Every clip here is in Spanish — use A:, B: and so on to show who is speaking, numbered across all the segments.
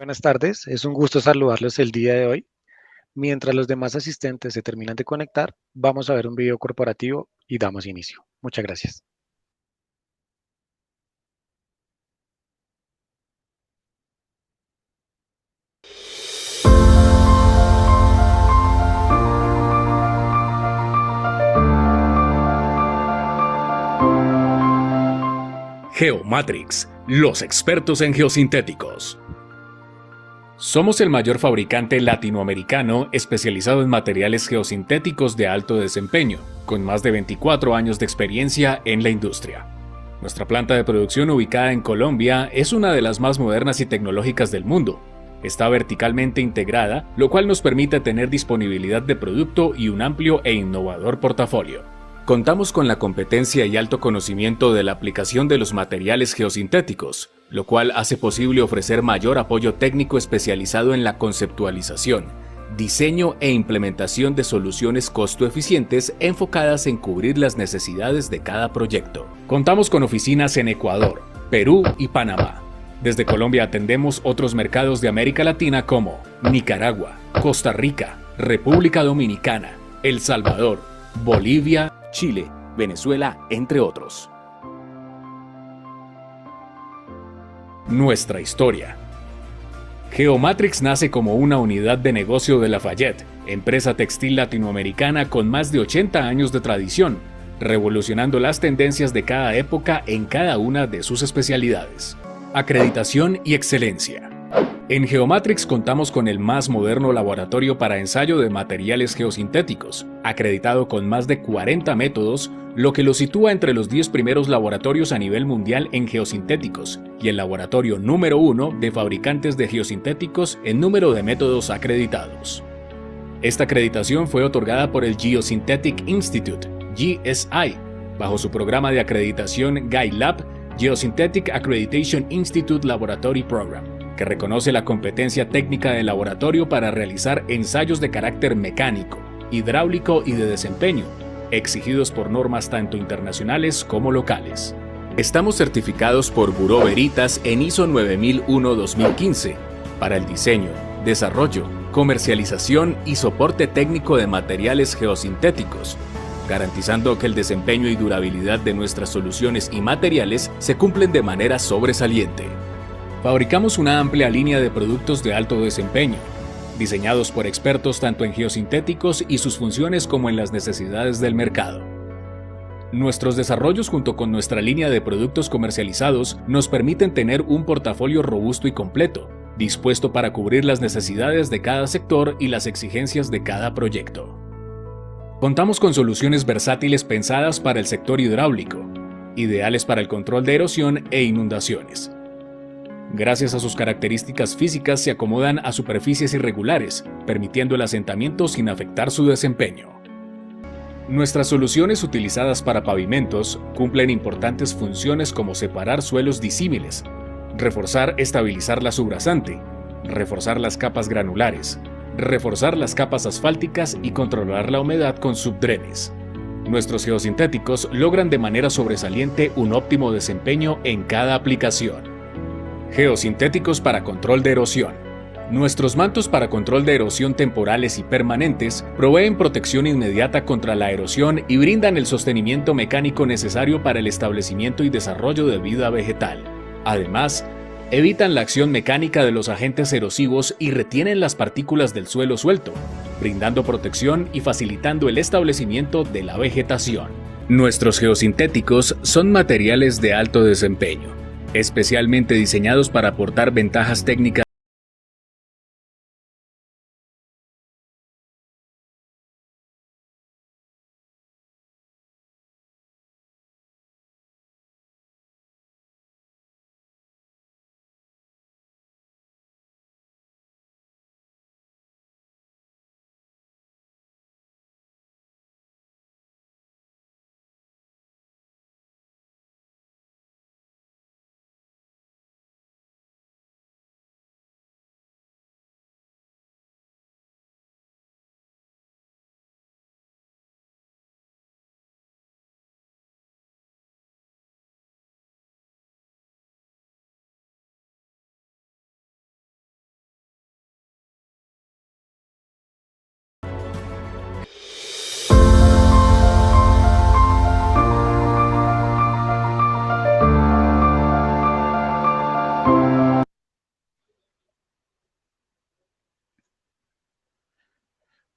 A: Buenas tardes, es un gusto saludarlos el día de hoy. Mientras los demás asistentes se terminan de conectar, vamos a ver un video corporativo y damos inicio. Muchas gracias.
B: Geomatrix, los expertos en geosintéticos. Somos el mayor fabricante latinoamericano especializado en materiales geosintéticos de alto desempeño, con más de 24 años de experiencia en la industria. Nuestra planta de producción ubicada en Colombia es una de las más modernas y tecnológicas del mundo. Está verticalmente integrada, lo cual nos permite tener disponibilidad de producto y un amplio e innovador portafolio. Contamos con la competencia y alto conocimiento de la aplicación de los materiales geosintéticos, lo cual hace posible ofrecer mayor apoyo técnico especializado en la conceptualización, diseño e implementación de soluciones costo-eficientes enfocadas en cubrir las necesidades de cada proyecto. Contamos con oficinas en Ecuador, Perú y Panamá. Desde Colombia atendemos otros mercados de América Latina como Nicaragua, Costa Rica, República Dominicana, El Salvador, Bolivia, Chile, Venezuela, entre otros. Nuestra historia. Geomatrix nace como una unidad de negocio de Lafayette, empresa textil latinoamericana con más de 80 años de tradición, revolucionando las tendencias de cada época en cada una de sus especialidades. Acreditación y excelencia. En Geomatrix contamos con el más moderno laboratorio para ensayo de materiales geosintéticos, acreditado con más de 40 métodos, lo que lo sitúa entre los 10 primeros laboratorios a nivel mundial en geosintéticos y el laboratorio número 1 de fabricantes de geosintéticos en número de métodos acreditados. Esta acreditación fue otorgada por el Geosynthetic Institute, GSI, bajo su programa de acreditación GuideLab Geosynthetic Accreditation Institute Laboratory Program, que reconoce la competencia técnica del laboratorio para realizar ensayos de carácter mecánico, hidráulico y de desempeño, exigidos por normas tanto internacionales como locales. Estamos certificados por Bureau Veritas en ISO 9001-2015 para el diseño, desarrollo, comercialización y soporte técnico de materiales geosintéticos, garantizando que el desempeño y durabilidad de nuestras soluciones y materiales se cumplen de manera sobresaliente. Fabricamos una amplia línea de productos de alto desempeño, diseñados por expertos tanto en geosintéticos y sus funciones como en las necesidades del mercado. Nuestros desarrollos junto con nuestra línea de productos comercializados nos permiten tener un portafolio robusto y completo, dispuesto para cubrir las necesidades de cada sector y las exigencias de cada proyecto. Contamos con soluciones versátiles pensadas para el sector hidráulico, ideales para el control de erosión e inundaciones. Gracias a sus características físicas se acomodan a superficies irregulares, permitiendo el asentamiento sin afectar su desempeño. Nuestras soluciones utilizadas para pavimentos cumplen importantes funciones como separar suelos disímiles, reforzar, estabilizar la subrasante, reforzar las capas granulares, reforzar las capas asfálticas y controlar la humedad con subdrenes. Nuestros geosintéticos logran de manera sobresaliente un óptimo desempeño en cada aplicación. Geosintéticos para control de erosión. Nuestros mantos para control de erosión temporales y permanentes proveen protección inmediata contra la erosión y brindan el sostenimiento mecánico necesario para el establecimiento y desarrollo de vida vegetal. Además, evitan la acción mecánica de los agentes erosivos y retienen las partículas del suelo suelto, brindando protección y facilitando el establecimiento de la vegetación. Nuestros geosintéticos son materiales de alto desempeño, especialmente diseñados para aportar ventajas técnicas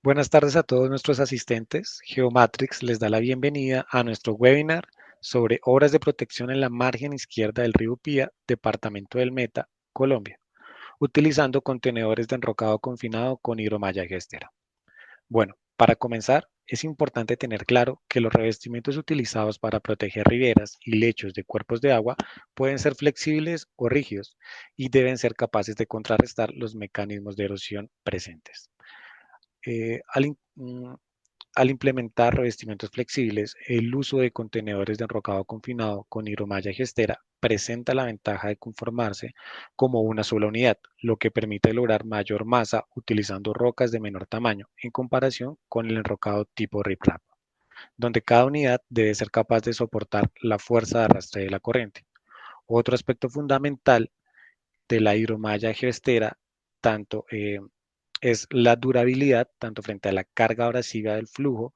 A: Buenas tardes a todos nuestros asistentes. Geomatrix les da la bienvenida a nuestro webinar sobre obras de protección en la margen izquierda del río Pía, departamento del Meta, Colombia, utilizando contenedores de enrocado confinado con hidromalla gestera. Bueno, para comenzar, es importante tener claro que los revestimientos utilizados para proteger riberas y lechos de cuerpos de agua pueden ser flexibles o rígidos y deben ser capaces de contrarrestar los mecanismos de erosión presentes. Eh, al, in- mm, Al implementar revestimientos flexibles, el uso de contenedores de enrocado confinado con hidromalla gestera presenta la ventaja de conformarse como una sola unidad, lo que permite lograr mayor masa utilizando rocas de menor tamaño en comparación con el enrocado tipo riprap, donde cada unidad debe ser capaz de soportar la fuerza de arrastre de la corriente. Otro aspecto fundamental de la hidromalla gestera tanto es la durabilidad, tanto frente a la carga abrasiva del flujo,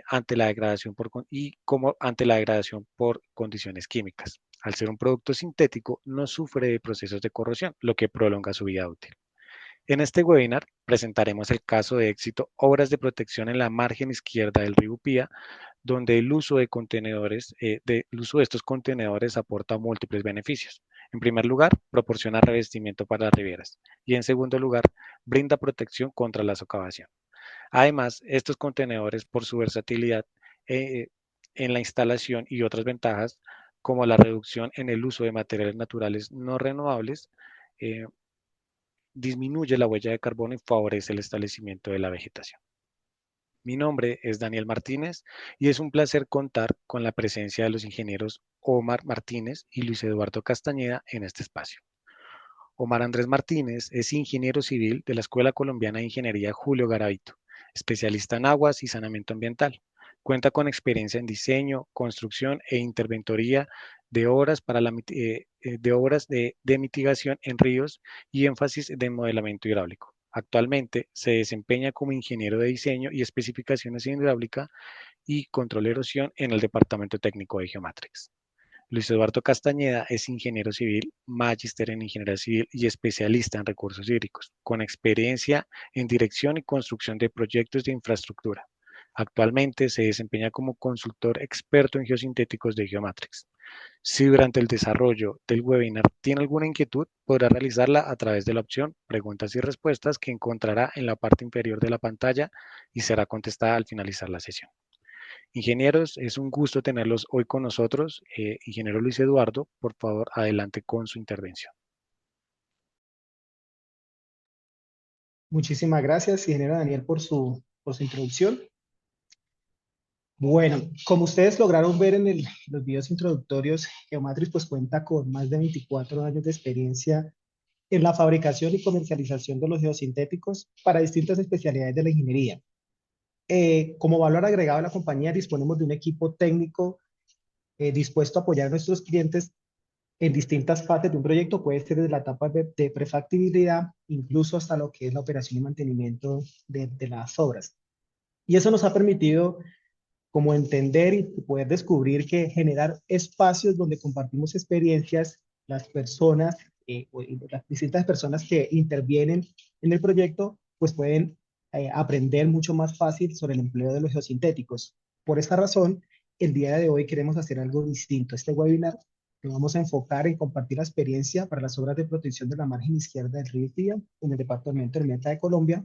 A: ante la degradación y como ante la degradación por condiciones químicas. Al ser un producto sintético, no sufre de procesos de corrosión, lo que prolonga su vida útil. En este webinar presentaremos el caso de éxito Obras de protección en la margen izquierda del río Pía, donde el uso de estos contenedores aporta múltiples beneficios. En primer lugar, proporciona revestimiento para las riberas y en segundo lugar, brinda protección contra la socavación. Además, estos contenedores, por su versatilidad eh, en la instalación y otras ventajas, como la reducción en el uso de materiales naturales no renovables, eh, disminuye la huella de carbono y favorece el establecimiento de la vegetación. Mi nombre es Daniel Martínez y es un placer contar con la presencia de los ingenieros Omar Martínez y Luis Eduardo Castañeda en este espacio. Omar Andrés Martínez es ingeniero civil de la Escuela Colombiana de Ingeniería Julio Garavito, especialista en aguas y saneamiento ambiental. Cuenta con experiencia en diseño, construcción e interventoría de obras, de mitigación en ríos y énfasis de modelamiento hidráulico. Actualmente se desempeña como ingeniero de diseño y especificaciones en hidráulica y control de erosión en el Departamento Técnico de Geomatrix. Luis Eduardo Castañeda es ingeniero civil, magíster en ingeniería civil y especialista en recursos hídricos, con experiencia en dirección y construcción de proyectos de infraestructura. Actualmente se desempeña como consultor experto en geosintéticos de Geomatrix. Si durante el desarrollo del webinar tiene alguna inquietud, podrá realizarla a través de la opción Preguntas y Respuestas que encontrará en la parte inferior de la pantalla y será contestada al finalizar la sesión. Ingenieros, es un gusto tenerlos hoy con nosotros. Ingeniero Luis Eduardo, por favor, adelante con su intervención.
C: Muchísimas gracias, ingeniero Daniel, por su introducción. Bueno, como ustedes lograron ver en los videos introductorios, Geomatrix pues cuenta con más de 24 años de experiencia en la fabricación y comercialización de los geosintéticos para distintas especialidades de la ingeniería. Como valor agregado a la compañía, disponemos de un equipo técnico dispuesto a apoyar a nuestros clientes en distintas fases de un proyecto, puede ser desde la etapa de prefactibilidad, incluso hasta lo que es la operación y mantenimiento de las obras. Y eso nos ha permitido como entender y poder descubrir que generar espacios donde compartimos experiencias, las personas, las distintas personas que intervienen en el proyecto, pues pueden aprender mucho más fácil sobre el empleo de los geosintéticos. Por esta razón, el día de hoy queremos hacer algo distinto. Este webinar lo vamos a enfocar en compartir la experiencia para las obras de protección de la margen izquierda del río Pía en el departamento del Meta de Colombia,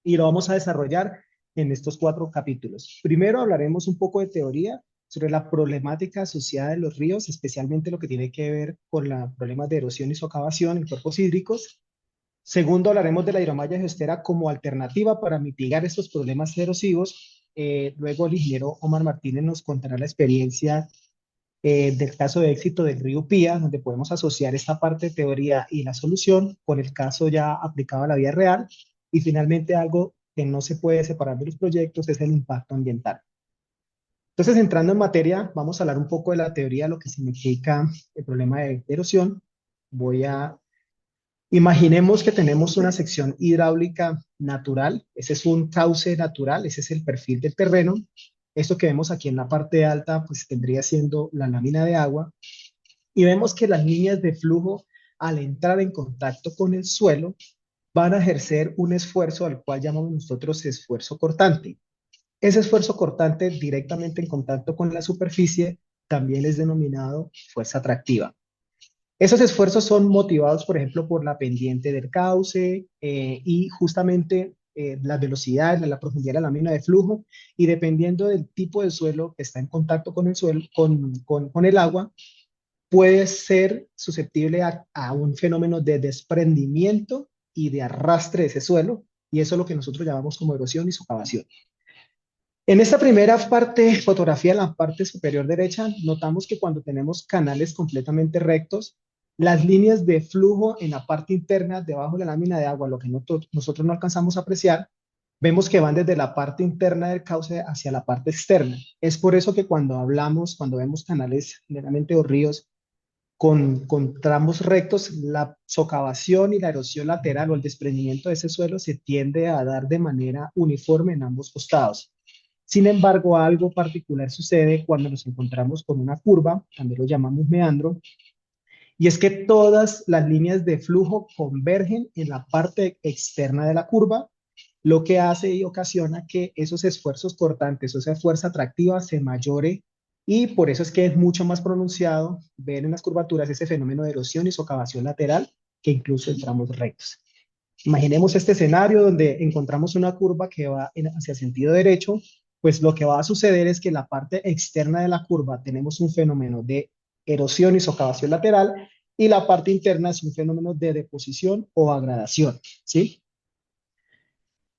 C: y lo vamos a desarrollar en estos 4 capítulos. Primero hablaremos un poco de teoría sobre la problemática asociada de los ríos, especialmente lo que tiene que ver con los problemas de erosión y socavación en cuerpos hídricos. Segundo, hablaremos de la hidromalla geostera como alternativa para mitigar estos problemas erosivos. Luego el ingeniero Omar Martínez nos contará la experiencia del caso de éxito del río Pía, donde podemos asociar esta parte de teoría y la solución con el caso ya aplicado a la vida real. Y finalmente algo que no se puede separar de los proyectos es el impacto ambiental. Entonces, entrando en materia, vamos a hablar un poco de la teoría, lo que significa el problema de erosión. Imaginemos que tenemos una sección hidráulica natural, ese es un cauce natural, ese es el perfil del terreno. Esto que vemos aquí en la parte alta, pues tendría siendo la lámina de agua. Y vemos que las líneas de flujo, al entrar en contacto con el suelo, van a ejercer un esfuerzo al cual llamamos nosotros esfuerzo cortante. Ese esfuerzo cortante directamente en contacto con la superficie también es denominado fuerza atractiva. Esos esfuerzos son motivados, por ejemplo, por la pendiente del cauce y justamente la velocidad, la profundidad de la lámina de flujo, y dependiendo del tipo de suelo que está en contacto con el suelo, con el agua, puede ser susceptible a un fenómeno de desprendimiento y de arrastre de ese suelo, y eso es lo que nosotros llamamos como erosión y socavación. En esta primera parte, fotografía en la parte superior derecha, notamos que cuando tenemos canales completamente rectos, las líneas de flujo en la parte interna, debajo de la lámina de agua, lo que nosotros no alcanzamos a apreciar, vemos que van desde la parte interna del cauce hacia la parte externa. Es por eso que cuando hablamos, cuando vemos canales generalmente o ríos con tramos rectos, la socavación y la erosión lateral o el desprendimiento de ese suelo se tiende a dar de manera uniforme en ambos costados. Sin embargo, algo particular sucede cuando nos encontramos con una curva, también lo llamamos meandro, y es que todas las líneas de flujo convergen en la parte externa de la curva, lo que hace y ocasiona que esos esfuerzos cortantes o esa fuerza atractiva se mayore, y por eso es que es mucho más pronunciado ver en las curvaturas ese fenómeno de erosión y socavación lateral que incluso en tramos rectos. Imaginemos este escenario donde encontramos una curva que va hacia sentido derecho, pues lo que va a suceder es que en la parte externa de la curva tenemos un fenómeno de erosión y socavación lateral, y la parte interna es un fenómeno de deposición o agradación, ¿sí?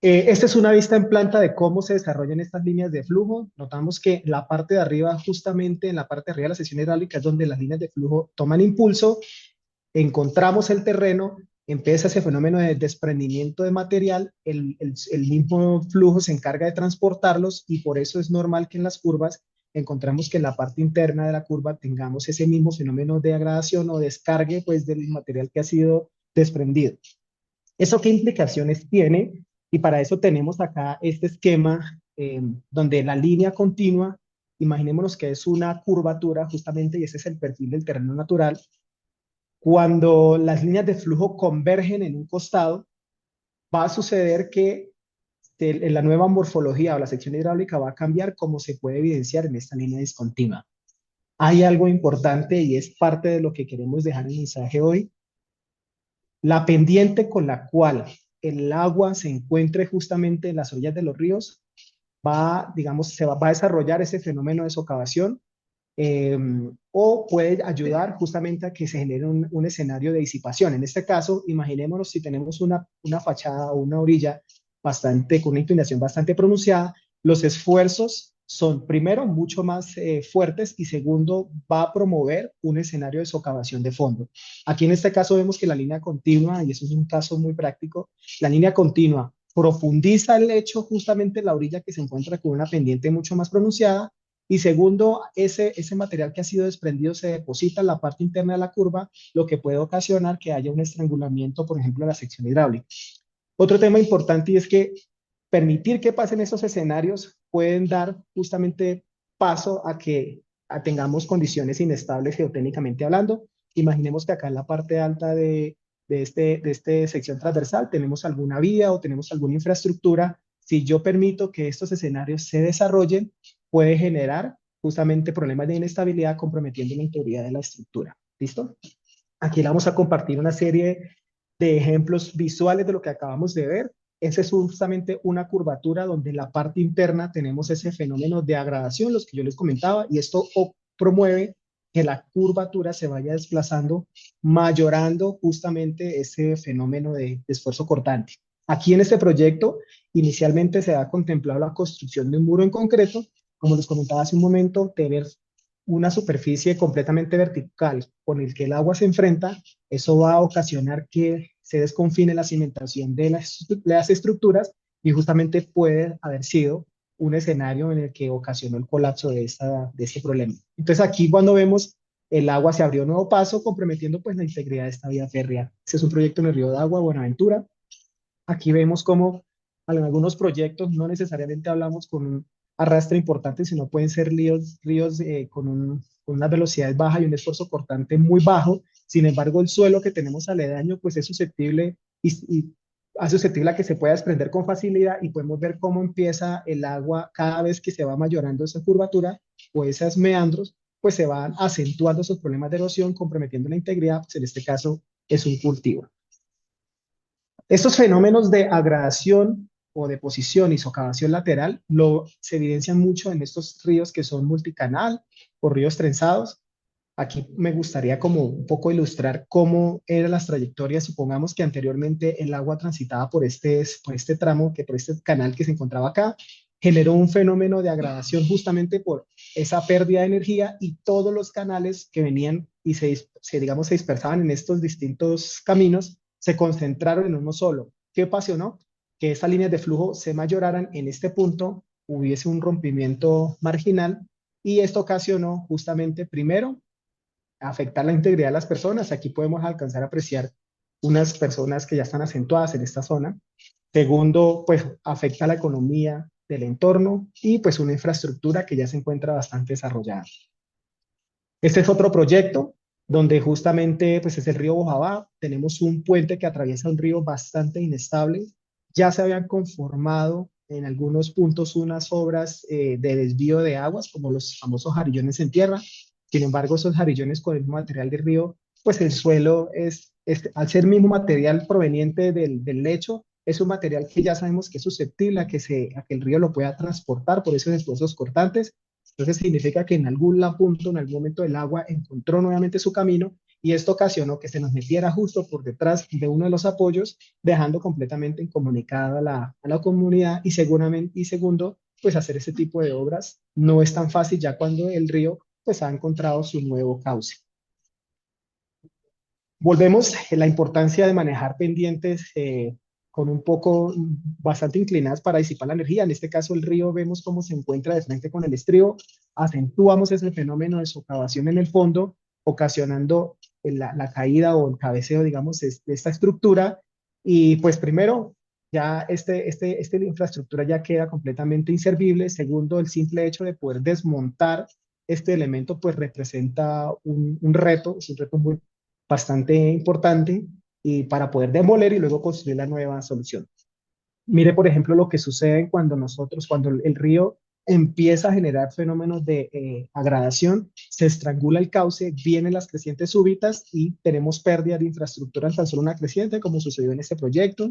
C: Esta es una vista en planta de cómo se desarrollan estas líneas de flujo. Notamos que la parte de arriba, justamente en la parte de arriba de la sección hidráulica, es donde las líneas de flujo toman impulso, encontramos el terreno, empieza ese fenómeno de desprendimiento de material, el mismo flujo se encarga de transportarlos, y por eso es normal que en las curvas encontramos que en la parte interna de la curva tengamos ese mismo fenómeno de agradación o descargue pues del material que ha sido desprendido. ¿Eso qué implicaciones tiene? Y para eso tenemos acá este esquema donde la línea continua, imaginémonos que es una curvatura justamente, y ese es el perfil del terreno natural. Cuando las líneas de flujo convergen en un costado, va a suceder que la nueva morfología o la sección hidráulica va a cambiar, como se puede evidenciar en esta línea discontinua. Hay algo importante y es parte de lo que queremos dejar en el mensaje hoy. La pendiente con la cual el agua se encuentre justamente en las orillas de los ríos digamos, va a desarrollar ese fenómeno de socavación, o puede ayudar justamente a que se genere un escenario de disipación. En este caso, imaginémonos si tenemos una fachada o una orilla con una inclinación bastante pronunciada, los esfuerzos son, primero, mucho más fuertes, y segundo, va a promover un escenario de socavación de fondo. Aquí en este caso vemos que la línea continua, y eso es un caso muy práctico, la línea continua profundiza el lecho justamente en la orilla que se encuentra con una pendiente mucho más pronunciada, y segundo, ese material que ha sido desprendido se deposita en la parte interna de la curva, lo que puede ocasionar que haya un estrangulamiento, por ejemplo, de la sección hidráulica. Otro tema importante, y es que permitir que pasen esos escenarios pueden dar justamente paso a que tengamos condiciones inestables geotécnicamente hablando. Imaginemos que acá en la parte alta de sección transversal tenemos alguna vía o tenemos alguna infraestructura. Si yo permito que estos escenarios se desarrollen, puede generar justamente problemas de inestabilidad, comprometiendo la integridad de la estructura. ¿Listo? Aquí le vamos a compartir una serie de ejemplos visuales de lo que acabamos de ver. Esa es justamente una curvatura donde en la parte interna tenemos ese fenómeno de agradación, los que yo les comentaba, y esto promueve que la curvatura se vaya desplazando, mayorando justamente ese fenómeno de esfuerzo cortante. Aquí en este proyecto, inicialmente se ha contemplado la construcción de un muro en concreto, como les comentaba hace un momento, tener una superficie completamente vertical con el que el agua se enfrenta. Eso va a ocasionar que se desconfine la cimentación de las estructuras, y justamente puede haber sido un escenario en el que ocasionó el colapso de este problema. Entonces aquí, cuando vemos el agua, se abrió un nuevo paso, comprometiendo pues la integridad de esta vía férrea. Este es un proyecto en el Río de Agua, Buenaventura. Aquí vemos cómo en algunos proyectos no necesariamente hablamos con un arrastre importante, sino pueden ser ríos con unas velocidades bajas y un esfuerzo cortante muy bajo. Sin embargo, el suelo que tenemos aledaño pues es susceptible y hace susceptible a que se pueda desprender con facilidad y podemos ver cómo empieza el agua cada vez que se va mayorando esa curvatura o esos meandros, pues se van acentuando esos problemas de erosión, comprometiendo la integridad, pues en este caso es un cultivo. Estos fenómenos de agradación o deposición y socavación lateral se evidencian mucho en estos ríos que son multicanal o ríos trenzados. Aquí me gustaría como un poco ilustrar cómo eran las trayectorias. Supongamos que anteriormente el agua transitaba por este tramo, por este canal que se encontraba acá, generó un fenómeno de agradación justamente por esa pérdida de energía y todos los canales que venían y digamos, se dispersaban en estos distintos caminos, se concentraron en uno solo. ¿Qué ocasionó? Que esas líneas de flujo se mayoraran en este punto, hubiese un rompimiento marginal y esto ocasionó justamente, primero, afectar la integridad de las personas. Aquí podemos alcanzar a apreciar unas personas que ya están acentuadas en esta zona. Segundo, pues afecta la economía del entorno y pues una infraestructura que ya se encuentra bastante desarrollada. Este es otro proyecto donde justamente pues es el río Bojabá. Tenemos un puente que atraviesa un río bastante inestable. Ya se habían conformado en algunos puntos unas obras de desvío de aguas, como los famosos jarillones en tierra. Sin embargo, esos jarillones con el material del río, pues el suelo al ser mismo material proveniente del lecho, es un material que ya sabemos que es susceptible a que el río lo pueda transportar por esos esfuerzos cortantes. Entonces significa que en algún punto, en algún momento el agua encontró nuevamente su camino y esto ocasionó que se nos metiera justo por detrás de uno de los apoyos, dejando completamente incomunicada a la comunidad y seguramente, y segundo, pues hacer ese tipo de obras no es tan fácil ya cuando el río pues ha encontrado su nuevo cauce. Volvemos a la importancia de manejar pendientes con un poco bastante inclinadas para disipar la energía. En este caso, el río vemos cómo se encuentra de frente con el estribo. Acentuamos ese fenómeno de socavación en el fondo, ocasionando la caída o el cabeceo, digamos, de esta estructura. Y pues primero, ya esta infraestructura ya queda completamente inservible. Segundo, el simple hecho de poder desmontar este elemento pues representa un reto, es un reto bastante importante y para poder demoler y luego construir la nueva solución. Mire, por ejemplo, lo que sucede cuando el río empieza a generar fenómenos de agradación, se estrangula el cauce, vienen las crecientes súbitas y tenemos pérdida de infraestructura en tan solo una creciente, como sucedió en este proyecto.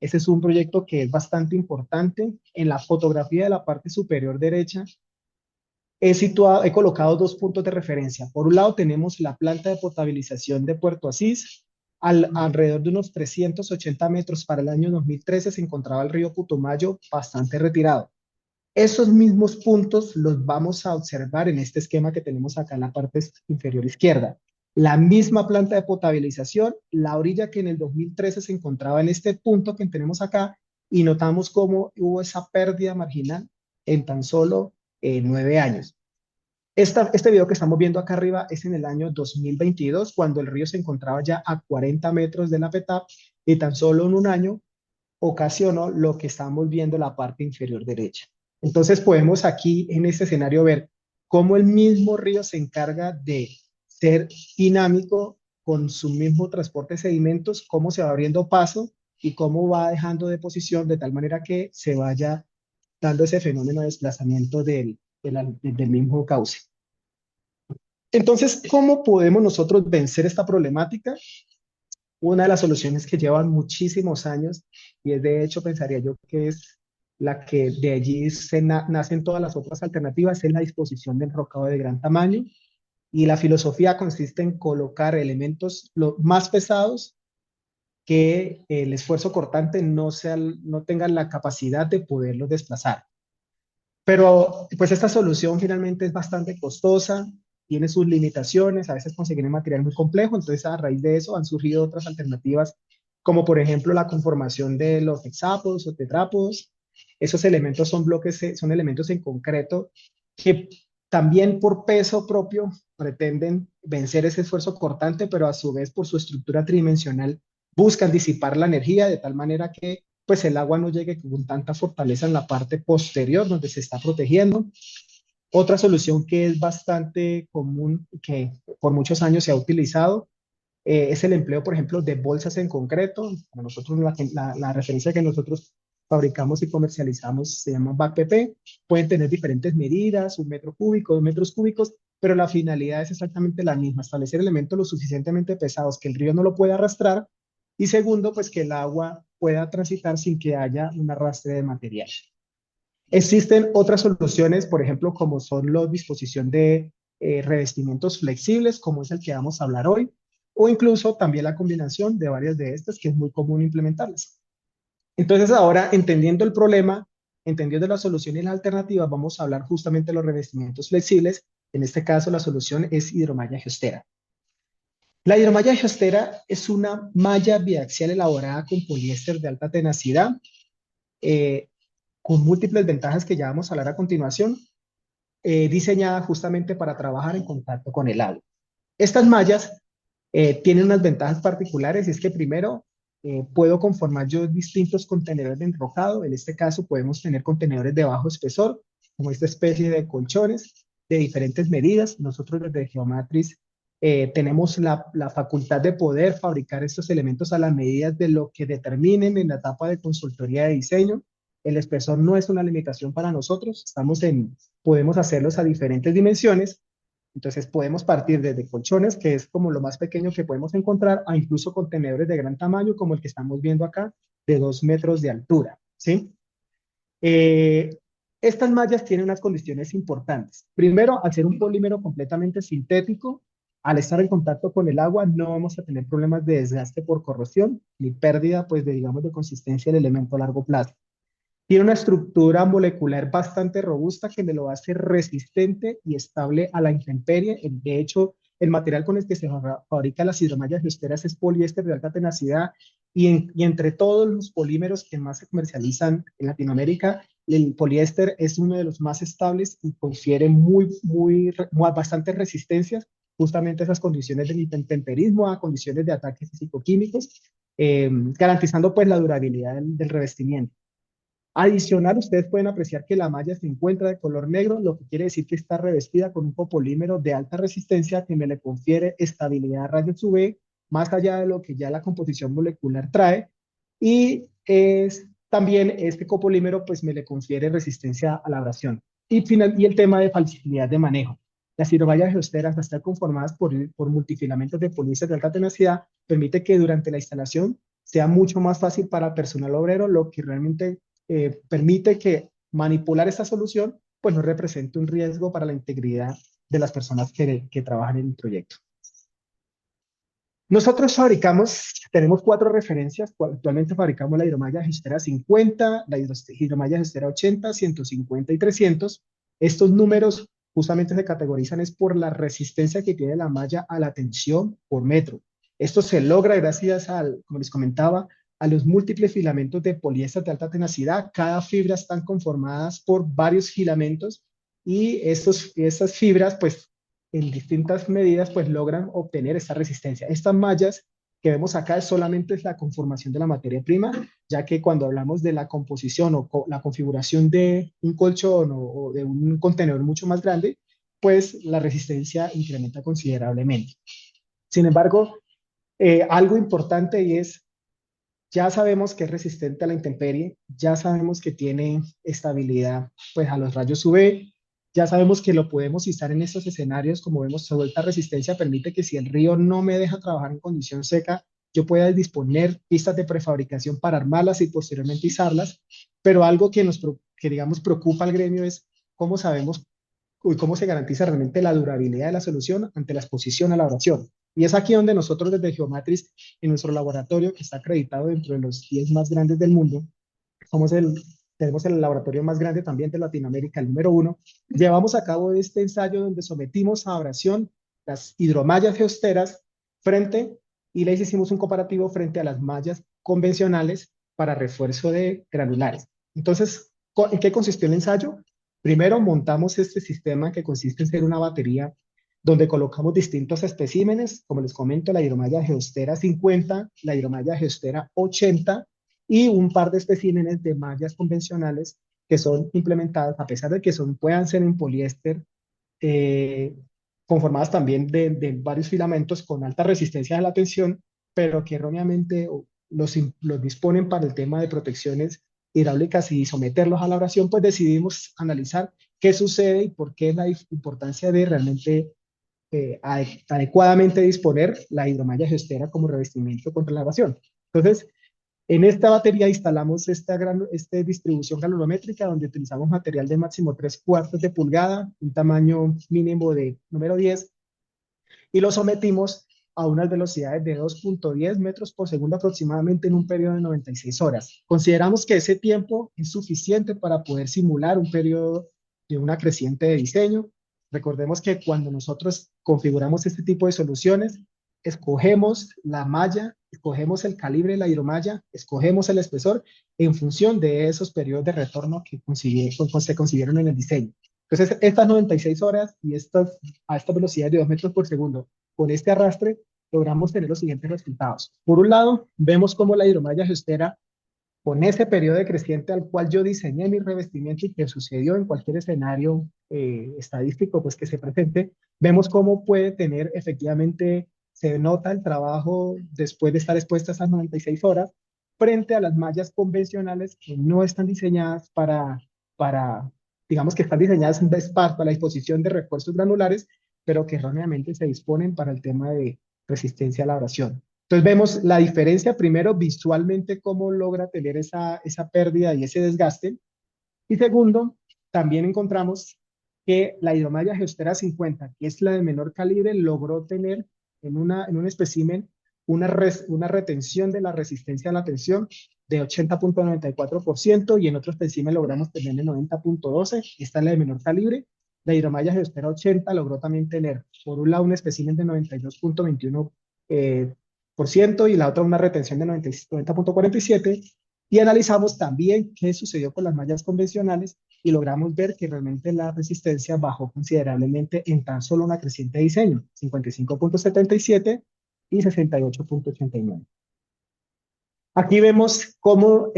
C: Ese es un proyecto que es bastante importante. En la fotografía de la parte superior derecha, he colocado dos puntos de referencia. Por un lado tenemos la planta de potabilización de Puerto Asís. Alrededor de unos 380 metros para el año 2013 se encontraba el río Putumayo bastante retirado. Esos mismos puntos los vamos a observar en este esquema que tenemos acá en la parte inferior izquierda. La misma planta de potabilización, la orilla que en el 2013 se encontraba en este punto que tenemos acá, y notamos cómo hubo esa pérdida marginal en tan solo 9 años. Este video que estamos viendo acá arriba es en el año 2022, cuando el río se encontraba ya a 40 metros de la PETAP y tan solo en un año ocasionó lo que estamos viendo en la parte inferior derecha. Entonces podemos aquí en este escenario ver cómo el mismo río se encarga de ser dinámico con su mismo transporte de sedimentos, cómo se va abriendo paso y cómo va dejando deposición de tal manera que se vaya dando ese fenómeno de desplazamiento del mismo cauce. Entonces, ¿cómo podemos nosotros vencer esta problemática? Una de las soluciones que llevan muchísimos años, y es de hecho, pensaría yo que es la que de allí nacen todas las otras alternativas, es la disposición del rocado de gran tamaño. Y la filosofía consiste en colocar elementos más pesados que el esfuerzo cortante no tengan la capacidad de poderlos desplazar. Pero pues esta solución finalmente es bastante costosa, tiene sus limitaciones, a veces conseguir el material muy complejo, entonces a raíz de eso han surgido otras alternativas, como por ejemplo la conformación de los hexápodos o tetrápodos. Esos elementos son elementos en concreto que también por peso propio pretenden vencer ese esfuerzo cortante, pero a su vez por su estructura tridimensional buscan disipar la energía de tal manera que pues el agua no llegue con tanta fortaleza en la parte posterior donde se está protegiendo. Otra solución que es bastante común, que por muchos años se ha utilizado, es el empleo, por ejemplo, de bolsas en concreto. Para nosotros, la referencia que nosotros fabricamos y comercializamos se llama BACPP. Pueden tener diferentes medidas, 1 metro cúbico, 2 metros cúbicos, pero la finalidad es exactamente la misma: establecer elementos lo suficientemente pesados que el río no lo pueda arrastrar, y segundo, pues que el agua pueda transitar sin que haya un arrastre de material. Existen otras soluciones, por ejemplo, como son la disposición de revestimientos flexibles, como es el que vamos a hablar hoy, o incluso también la combinación de varias de estas, que es muy común implementarlas. Entonces, ahora, entendiendo el problema, entendiendo la solución y las alternativas, vamos a hablar justamente de los revestimientos flexibles. En este caso, la solución es hidromalla geostera. La hidromalla geostera es una malla biaxial elaborada con poliéster de alta tenacidad, eh, con múltiples ventajas que ya vamos a hablar a continuación, diseñada justamente para trabajar en contacto con el agua. Estas mallas tienen unas ventajas particulares, y es que primero puedo conformar yo distintos contenedores de enrocado. En este caso podemos tener contenedores de bajo espesor, como esta especie de colchones de diferentes medidas. Nosotros desde Geomatrix tenemos la facultad de poder fabricar estos elementos a las medidas de lo que determinen en la etapa de consultoría de diseño. El espesor no es una limitación para nosotros, podemos hacerlos a diferentes dimensiones. Entonces podemos partir desde colchones, que es como lo más pequeño que podemos encontrar, a incluso contenedores de gran tamaño, como el que estamos viendo acá, de 2 metros de altura, ¿sí? Eh, Estas mallas tienen unas condiciones importantes. Primero, al ser un polímero completamente sintético, al estar en contacto con el agua, no vamos a tener problemas de desgaste por corrosión, ni pérdida, pues, digamos, de consistencia del elemento a largo plazo. Tiene una estructura molecular bastante robusta que me lo hace resistente y estable a la intemperie. De hecho, el material con el que se fabrican las hidromallas geosteras es poliéster de alta tenacidad, y entre todos los polímeros que más se comercializan en Latinoamérica, el poliéster es uno de los más estables y confiere bastantes resistencias justamente a esas condiciones de intemperismo, a condiciones de ataques físico-químicos, garantizando pues la durabilidad del revestimiento. Adicional, ustedes pueden apreciar que la malla se encuentra de color negro, lo que quiere decir que está revestida con un copolímero de alta resistencia que me le confiere estabilidad a rayos UV, más allá de lo que ya la composición molecular trae. Y también este copolímero pues me le confiere resistencia a la abrasión. Y el tema de facilidad de manejo. Las hidromallas geosteras, al estar conformadas por multifilamentos de poliéster de alta tenacidad, permite que durante la instalación sea mucho más fácil para el personal obrero, lo que realmente permite que manipular esta solución pues no represente un riesgo para la integridad de las personas que trabajan en el proyecto. Nosotros tenemos 4 referencias. Actualmente fabricamos la hidromalla geostera 50, la hidromalla geostera 80, 150 y 300. Estos números justamente se categorizan es por la resistencia que tiene la malla a la tensión por metro. Esto se logra gracias como les comentaba, a los múltiples filamentos de poliéster de alta tenacidad. Cada fibra están conformadas por varios filamentos, y estas fibras, pues, en distintas medidas, pues logran obtener esta resistencia. Estas mallas que vemos acá solamente es la conformación de la materia prima, ya que cuando hablamos de la composición o la configuración de un colchón o de un contenedor mucho más grande, pues la resistencia incrementa considerablemente. Sin embargo, algo importante, y es, ya sabemos que es resistente a la intemperie, ya sabemos que tiene estabilidad pues a los rayos UV, ya sabemos que lo podemos izar en estos escenarios. Como vemos, su alta resistencia permite que si el río no me deja trabajar en condición seca, yo pueda disponer pistas de prefabricación para armarlas y posteriormente izarlas. Pero algo que digamos preocupa al gremio es cómo sabemos y cómo se garantiza realmente la durabilidad de la solución ante la exposición a la abrasión. Y es aquí donde nosotros desde Geomatrix, en nuestro laboratorio, que está acreditado dentro de los 10 más grandes del mundo, tenemos el laboratorio más grande también de Latinoamérica, el número 1, llevamos a cabo este ensayo donde sometimos a abrasión las hidromallas geosteras y les hicimos un comparativo frente a las mallas convencionales para refuerzo de granulares. Entonces, ¿en qué consistió el ensayo? Primero montamos este sistema, que consiste en ser una batería donde colocamos distintos especímenes, como les comento, la hidromalla geostera 50, la hidromalla geostera 80 y un par de especímenes de mallas convencionales que son implementadas, a pesar de que puedan ser en poliéster, conformadas también de varios filamentos con alta resistencia a la tensión, pero que erróneamente los disponen para el tema de protecciones hidráulicas y someterlos a la abrasión, pues decidimos analizar qué sucede y por qué es la importancia de realmente adecuadamente disponer la hidromalla geostera como revestimiento contra la abrasión. Entonces, en esta batería instalamos esta distribución granulométrica donde utilizamos material de máximo 3/4 de pulgada, un tamaño mínimo de número 10, y lo sometimos a unas velocidades de 2.10 metros por segundo aproximadamente en un periodo de 96 horas. Consideramos que ese tiempo es suficiente para poder simular un periodo de una creciente de diseño. Recordemos que cuando nosotros configuramos este tipo de soluciones, escogemos la malla, escogemos el calibre de la hidromalla, escogemos el espesor en función de esos periodos de retorno que se consiguieron en el diseño. Entonces, estas 96 horas y a esta velocidad de 2 metros por segundo, con este arrastre, logramos tener los siguientes resultados. Por un lado, vemos cómo la hidromalla geostera, con ese periodo decreciente al cual yo diseñé mi revestimiento y que sucedió en cualquier escenario estadístico pues, que se presente, vemos cómo puede tener efectivamente, se nota el trabajo después de estar expuesta a esas 96 horas, frente a las mallas convencionales que no están diseñadas para digamos que están diseñadas en para la disposición de refuerzos granulares, pero que erróneamente se disponen para el tema de resistencia a la abrasión. Entonces vemos la diferencia primero visualmente cómo logra tener esa pérdida y ese desgaste. Y segundo, también encontramos que la hidromalla Geostera 50, que es la de menor calibre, logró tener en un espécimen una retención de la resistencia a la tensión de 80.94% y en otro espécimen logramos tener el 90.12%. Esta es la de menor calibre. La hidromalla Geostera 80 logró también tener, por un lado, un espécimen de 92.21% y la otra una retención de 90.47%. Y analizamos también qué sucedió con las mallas convencionales y logramos ver que realmente la resistencia bajó considerablemente en tan solo una creciente de diseño, 55.77 y 68.89. Aquí vemos cómo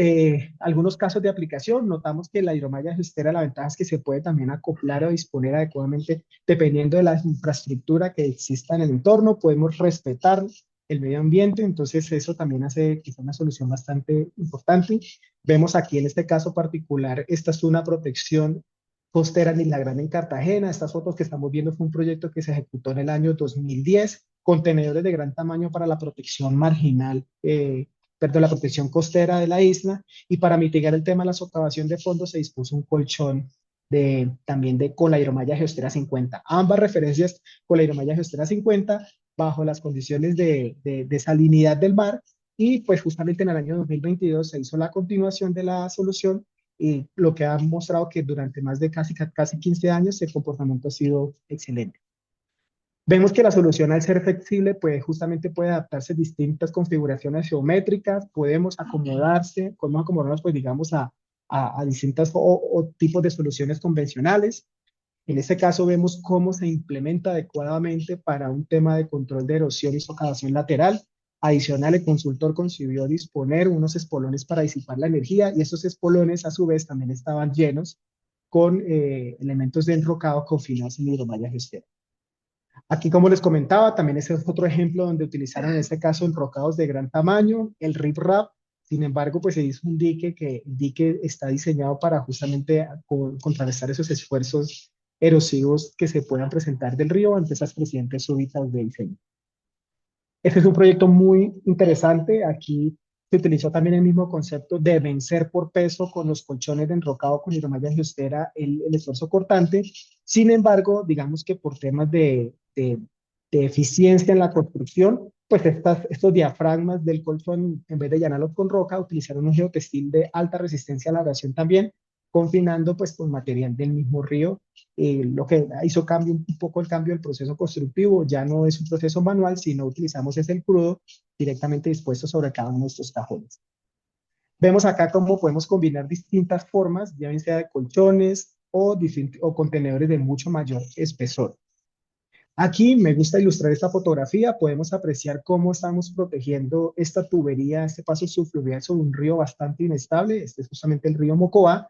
C: algunos casos de aplicación, notamos que la hidromalla geostera, la ventaja es que se puede también acoplar o disponer adecuadamente dependiendo de la infraestructura que exista en el entorno, podemos respetar el medio ambiente, entonces eso también hace que sea una solución bastante importante. Vemos aquí en este caso particular, esta es una protección costera en Isla Grande en Cartagena. Estas fotos que estamos viendo fue un proyecto que se ejecutó en el año 2010, contenedores de gran tamaño para la protección marginal, perdón, la protección costera de la isla, y para mitigar el tema de la socavación de fondo se dispuso un colchón también con la hidromalla Geostera 50. Ambas referencias con la hidromalla Geostera 50 bajo las condiciones de salinidad del mar, y pues justamente en el año 2022 se hizo la continuación de la solución, y lo que ha mostrado que durante más de casi 15 años el comportamiento ha sido excelente. Vemos que la solución, al ser flexible, pues justamente puede adaptarse a distintas configuraciones geométricas, podemos acomodarnos, pues digamos, a distintos tipos de soluciones convencionales. En este caso vemos cómo se implementa adecuadamente para un tema de control de erosión y socavación lateral. Adicional, el consultor concibió disponer unos espolones para disipar la energía, y esos espolones a su vez también estaban llenos con elementos de enrocado confinados en hidromalla geostera. Aquí, como les comentaba, también ese es otro ejemplo donde utilizaron en este caso enrocados de gran tamaño, el riprap. Sin embargo, pues se hizo un dique que el dique está diseñado para justamente contrarrestar esos esfuerzos erosivos que se puedan presentar del río ante esas crecientes súbitas de diseño. Este es un proyecto muy interesante. Aquí se utilizó también el mismo concepto de vencer por peso con los colchones de enrocado con hidromalla geostera el esfuerzo cortante. Sin embargo, digamos que por temas de eficiencia en la construcción, pues estos diafragmas del colchón, en vez de llenarlos con roca, utilizaron un geotextil de alta resistencia a la abrasión también, confinando pues con material del mismo río, lo que hizo un poco el cambio del proceso constructivo. Ya no es un proceso manual, sino utilizamos el crudo directamente dispuesto sobre cada uno de estos cajones. Vemos acá cómo podemos combinar distintas formas, ya bien sea de colchones o contenedores de mucho mayor espesor. Aquí me gusta ilustrar esta fotografía. Podemos apreciar cómo estamos protegiendo esta tubería, este paso subfluvial sobre un río bastante inestable. Este es justamente el río Mocoa.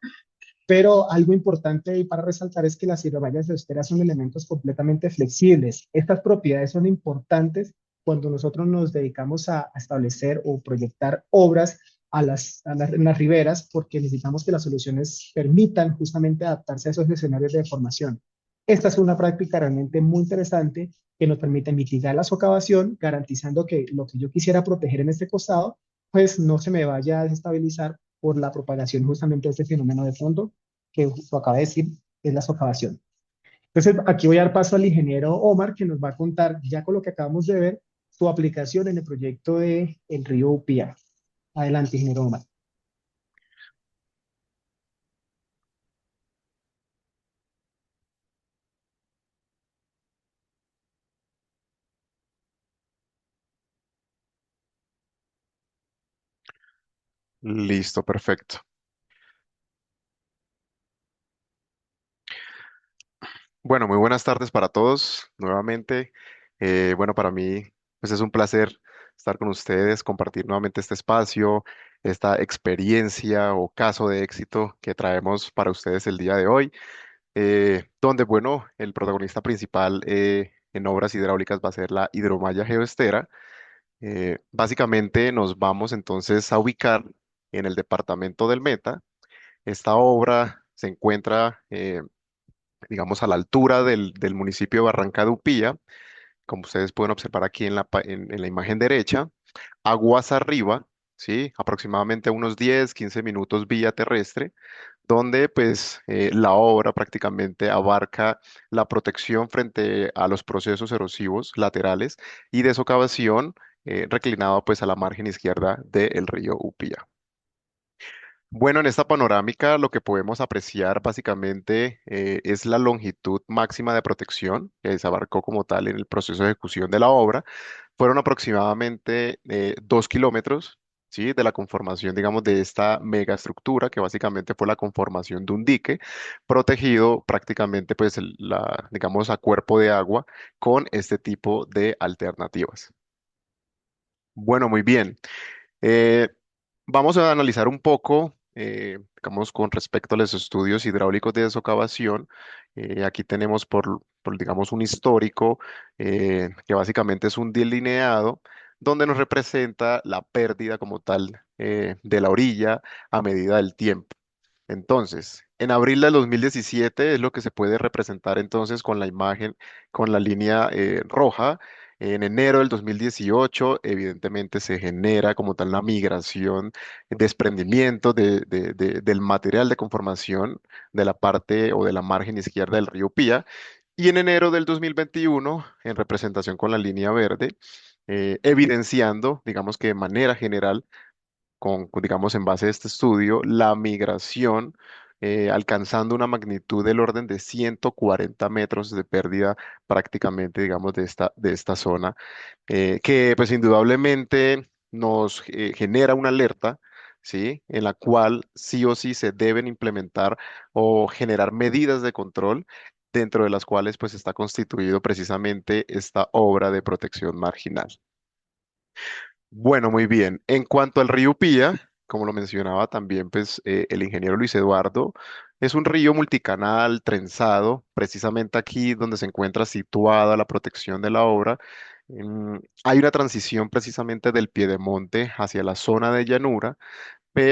C: Pero algo importante y para resaltar es que las hidrovallas costeras son elementos completamente flexibles. Estas propiedades son importantes cuando nosotros nos dedicamos a establecer o proyectar obras en las riberas, porque necesitamos que las soluciones permitan justamente adaptarse a esos escenarios de deformación. Esta es una práctica realmente muy interesante que nos permite mitigar la socavación, garantizando que lo que yo quisiera proteger en este costado, pues no se me vaya a desestabilizar por la propagación justamente de este fenómeno de fondo que lo acaba de decir, es la socavación. Entonces, aquí voy a dar paso al ingeniero Omar, que nos va a contar, ya con lo que acabamos de ver, su aplicación en el proyecto de el río Upía. Adelante, ingeniero Omar.
D: Listo, perfecto. Bueno, muy buenas tardes para todos. Nuevamente, bueno, para mí, pues es un placer estar con ustedes, compartir nuevamente este espacio, esta experiencia o caso de éxito que traemos para ustedes el día de hoy, donde, bueno, el protagonista principal en obras hidráulicas va a ser la hidromalla geoestera. Básicamente nos vamos entonces a ubicar en el departamento del Meta. Esta obra se encuentra, digamos, a la altura del municipio de Barranca de Upía, como ustedes pueden observar aquí en la imagen derecha, aguas arriba, ¿sí? Aproximadamente unos 10, 15 minutos vía terrestre, donde pues la obra prácticamente abarca la protección frente a los procesos erosivos laterales y de socavación reclinado pues a la margen izquierda del río Upía. Bueno, en esta panorámica lo que podemos apreciar básicamente es la longitud máxima de protección que se abarcó como tal en el proceso de ejecución de la obra. Fueron aproximadamente 2 kilómetros, ¿sí? De la conformación, digamos, de esta megaestructura que básicamente fue la conformación de un dique protegido prácticamente, pues, digamos, a cuerpo de agua con este tipo de alternativas. Bueno, muy bien. Eh, Vamos a analizar un poco, digamos, con respecto a los estudios hidráulicos de desocavación. Aquí tenemos digamos, un histórico que básicamente es un delineado donde nos representa la pérdida como tal de la orilla a medida del tiempo. Entonces, en abril del 2017 es lo que se puede representar entonces con la imagen, con la línea roja. En enero del 2018, evidentemente se genera como tal la migración, desprendimiento del material de conformación de la parte o de la margen izquierda del río Pía. Y en enero del 2021, en representación con la línea verde, evidenciando, digamos que de manera general, digamos, en base a este estudio, la migración alcanzando una magnitud del orden de 140 metros de pérdida prácticamente, digamos, de esta zona, que pues indudablemente nos genera una alerta, ¿sí? En la cual sí o sí se deben implementar o generar medidas de control, dentro de las cuales pues está constituido precisamente esta obra de protección marginal. Bueno, muy bien. En cuanto al río Pía, como lo mencionaba también pues, el ingeniero Luis Eduardo, es un río multicanal, trenzado, precisamente aquí donde se encuentra situada la protección de la obra. Hay una transición precisamente del piedemonte hacia la zona de llanura,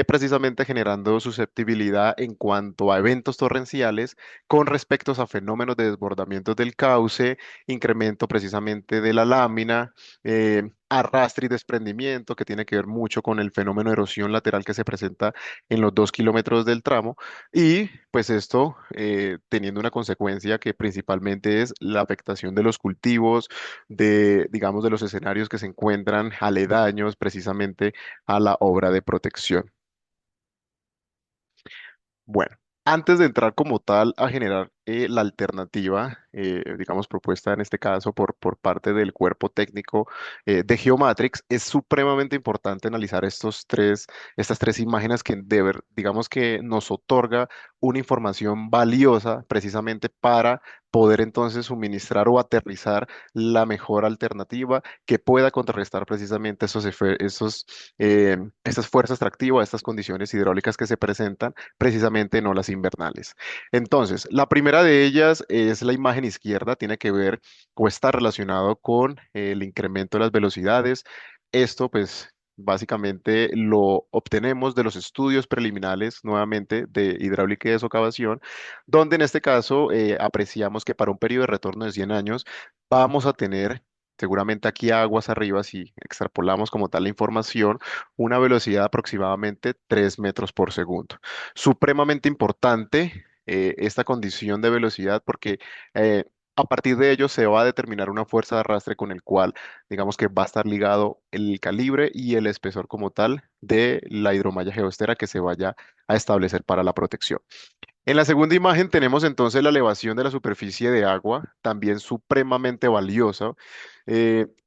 D: precisamente generando susceptibilidad en cuanto a eventos torrenciales con respecto a fenómenos de desbordamiento del cauce, incremento precisamente de la lámina, arrastre y desprendimiento, que tiene que ver mucho con el fenómeno de erosión lateral que se presenta en los 2 kilómetros del tramo, y pues esto teniendo una consecuencia que principalmente es la afectación de los cultivos, digamos, de los escenarios que se encuentran aledaños precisamente a la obra de protección. Bueno, antes de entrar como tal a generar la alternativa, digamos, propuesta en este caso por parte del cuerpo técnico de Geomatrix, es supremamente importante analizar estas tres imágenes que digamos que nos otorga una información valiosa precisamente para poder entonces suministrar o aterrizar la mejor alternativa que pueda contrarrestar precisamente esas fuerzas tractivas, estas condiciones hidráulicas que se presentan precisamente en olas invernales. Entonces, la primera de ellas es la imagen izquierda, tiene que ver o está relacionado con el incremento de las velocidades. Esto, pues, básicamente lo obtenemos de los estudios preliminares, nuevamente, de hidráulica y de socavación, donde en este caso apreciamos que para un periodo de retorno de 100 años vamos a tener... Seguramente aquí aguas arriba, si extrapolamos como tal la información, una velocidad de aproximadamente 3 metros por segundo. Supremamente importante esta condición de velocidad porque eh, a partir de ello se va a determinar una fuerza de arrastre con el cual, digamos que va a estar ligado el calibre y el espesor como tal de la hidromalla geostera que se vaya a establecer para la protección. En la segunda imagen tenemos entonces la elevación de la superficie de agua, también supremamente valiosa.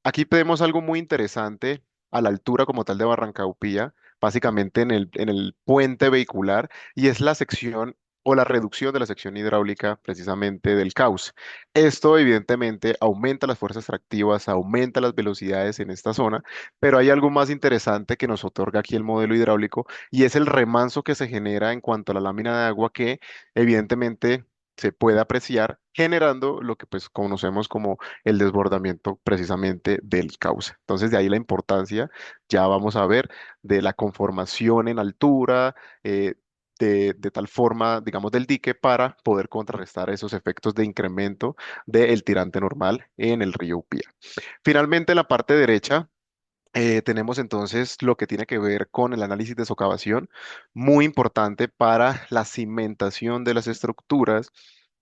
D: Aquí vemos algo muy interesante a la altura como tal de Barrancaupía, básicamente en el puente vehicular, y es la sección o la reducción de la sección hidráulica precisamente del cauce. Esto evidentemente aumenta las fuerzas tractivas, aumenta las velocidades en esta zona, pero hay algo más interesante que nos otorga aquí el modelo hidráulico y es el remanso que se genera en cuanto a la lámina de agua que evidentemente se puede apreciar generando lo que pues conocemos como el desbordamiento precisamente del cauce. Entonces de ahí la importancia, ya vamos a ver, de la conformación en altura, de tal forma, digamos, del dique para poder contrarrestar esos efectos de incremento del tirante normal en el río Upía. Finalmente, en la parte derecha, tenemos entonces lo que tiene que ver con el análisis de socavación, muy importante para la cimentación de las estructuras.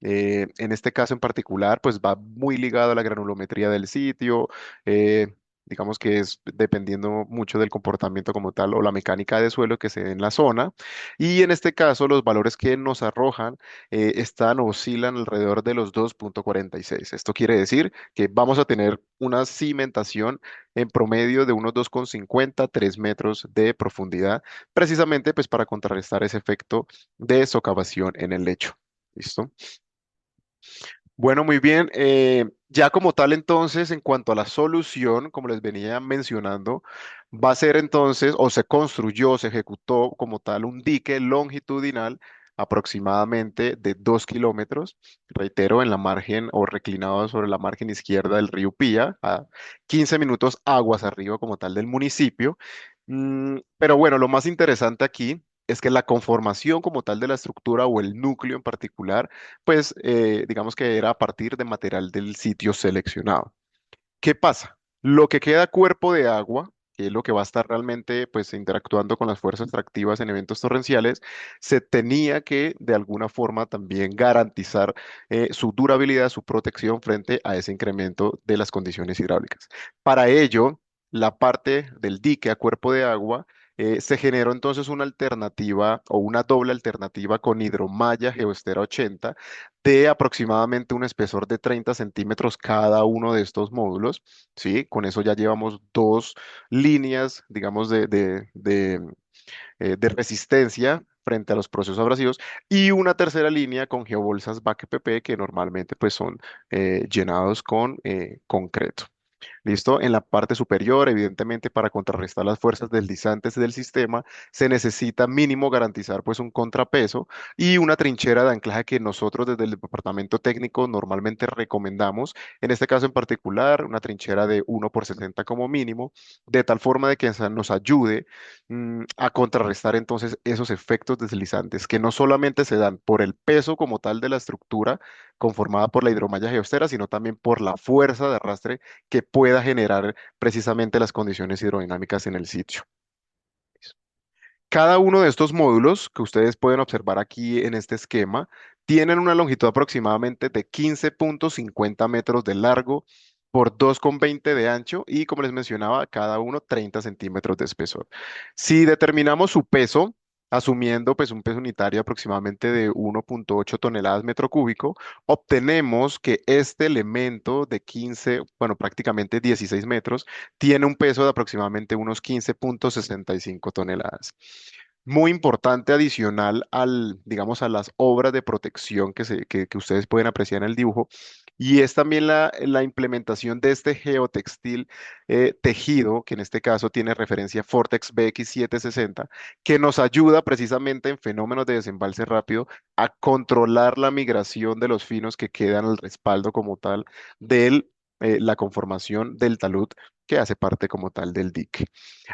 D: En este caso en particular, pues va muy ligado a la granulometría del sitio. Digamos que es dependiendo mucho del comportamiento como tal o la mecánica de suelo que se dé en la zona. Y en este caso, los valores que nos arrojan oscilan alrededor de los 2,46. Esto quiere decir que vamos a tener una cimentación en promedio de unos 2,50, 3 metros de profundidad, precisamente pues para contrarrestar ese efecto de socavación en el lecho. ¿Listo? Bueno, muy bien. Ya como tal entonces, en cuanto a la solución, como les venía mencionando, va a ser entonces, o se construyó, se ejecutó como tal un dique longitudinal aproximadamente de 2 kilómetros, reitero, en la margen o reclinado sobre la margen izquierda del río Pía, a 15 minutos aguas arriba como tal del municipio. Pero bueno, lo más interesante aquí es que la conformación como tal de la estructura o el núcleo en particular pues digamos que era a partir de material del sitio seleccionado. ¿Qué pasa? Lo que queda cuerpo de agua, que es lo que va a estar realmente pues interactuando con las fuerzas tractivas en eventos torrenciales, se tenía que de alguna forma también garantizar su durabilidad, su protección frente a ese incremento de las condiciones hidráulicas. Para ello, la parte del dique a cuerpo de agua se generó entonces una alternativa o una doble alternativa con hidromalla Geostera 80 de aproximadamente un espesor de 30 centímetros cada uno de estos módulos, ¿sí? Con eso ya llevamos dos líneas, digamos, de resistencia frente a los procesos abrasivos y una tercera línea con geobolsas BAC PP que normalmente pues son llenados con concreto. ¿Listo? En la parte superior, evidentemente, para contrarrestar las fuerzas deslizantes del sistema, se necesita mínimo garantizar pues un contrapeso y una trinchera de anclaje que nosotros desde el departamento técnico normalmente recomendamos. En este caso en particular, una trinchera de 1 por 60 como mínimo, de tal forma de que nos ayude a contrarrestar entonces esos efectos deslizantes que no solamente se dan por el peso como tal de la estructura conformada por la hidromalla geostera, sino también por la fuerza de arrastre que pueda generar precisamente las condiciones hidrodinámicas en el sitio. Cada uno de estos módulos que ustedes pueden observar aquí en este esquema tienen una longitud aproximadamente de 15,50 metros de largo por 2,20 de ancho y como les mencionaba, cada uno 30 centímetros de espesor. Si determinamos su peso, asumiendo pues un peso unitario aproximadamente de 1,8 toneladas metro cúbico, obtenemos que este elemento de 15, bueno, prácticamente 16 metros, tiene un peso de aproximadamente unos 15,65 toneladas. Muy importante adicional digamos, a las obras de protección que ustedes pueden apreciar en el dibujo, y es también la implementación de este geotextil tejido, que en este caso tiene referencia Vortex BX760, que nos ayuda precisamente en fenómenos de desembalse rápido a controlar la migración de los finos que quedan al respaldo como tal de la conformación del talud que hace parte como tal del dique.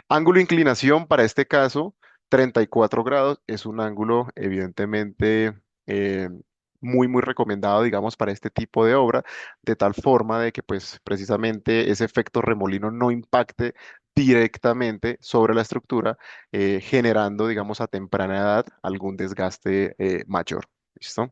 D: Ángulo de inclinación para este caso, 34 grados, es un ángulo evidentemente eh, muy recomendado, digamos, para este tipo de obra, de tal forma de que pues precisamente ese efecto remolino no impacte directamente sobre la estructura, generando, digamos, a temprana edad algún desgaste mayor. ¿Listo?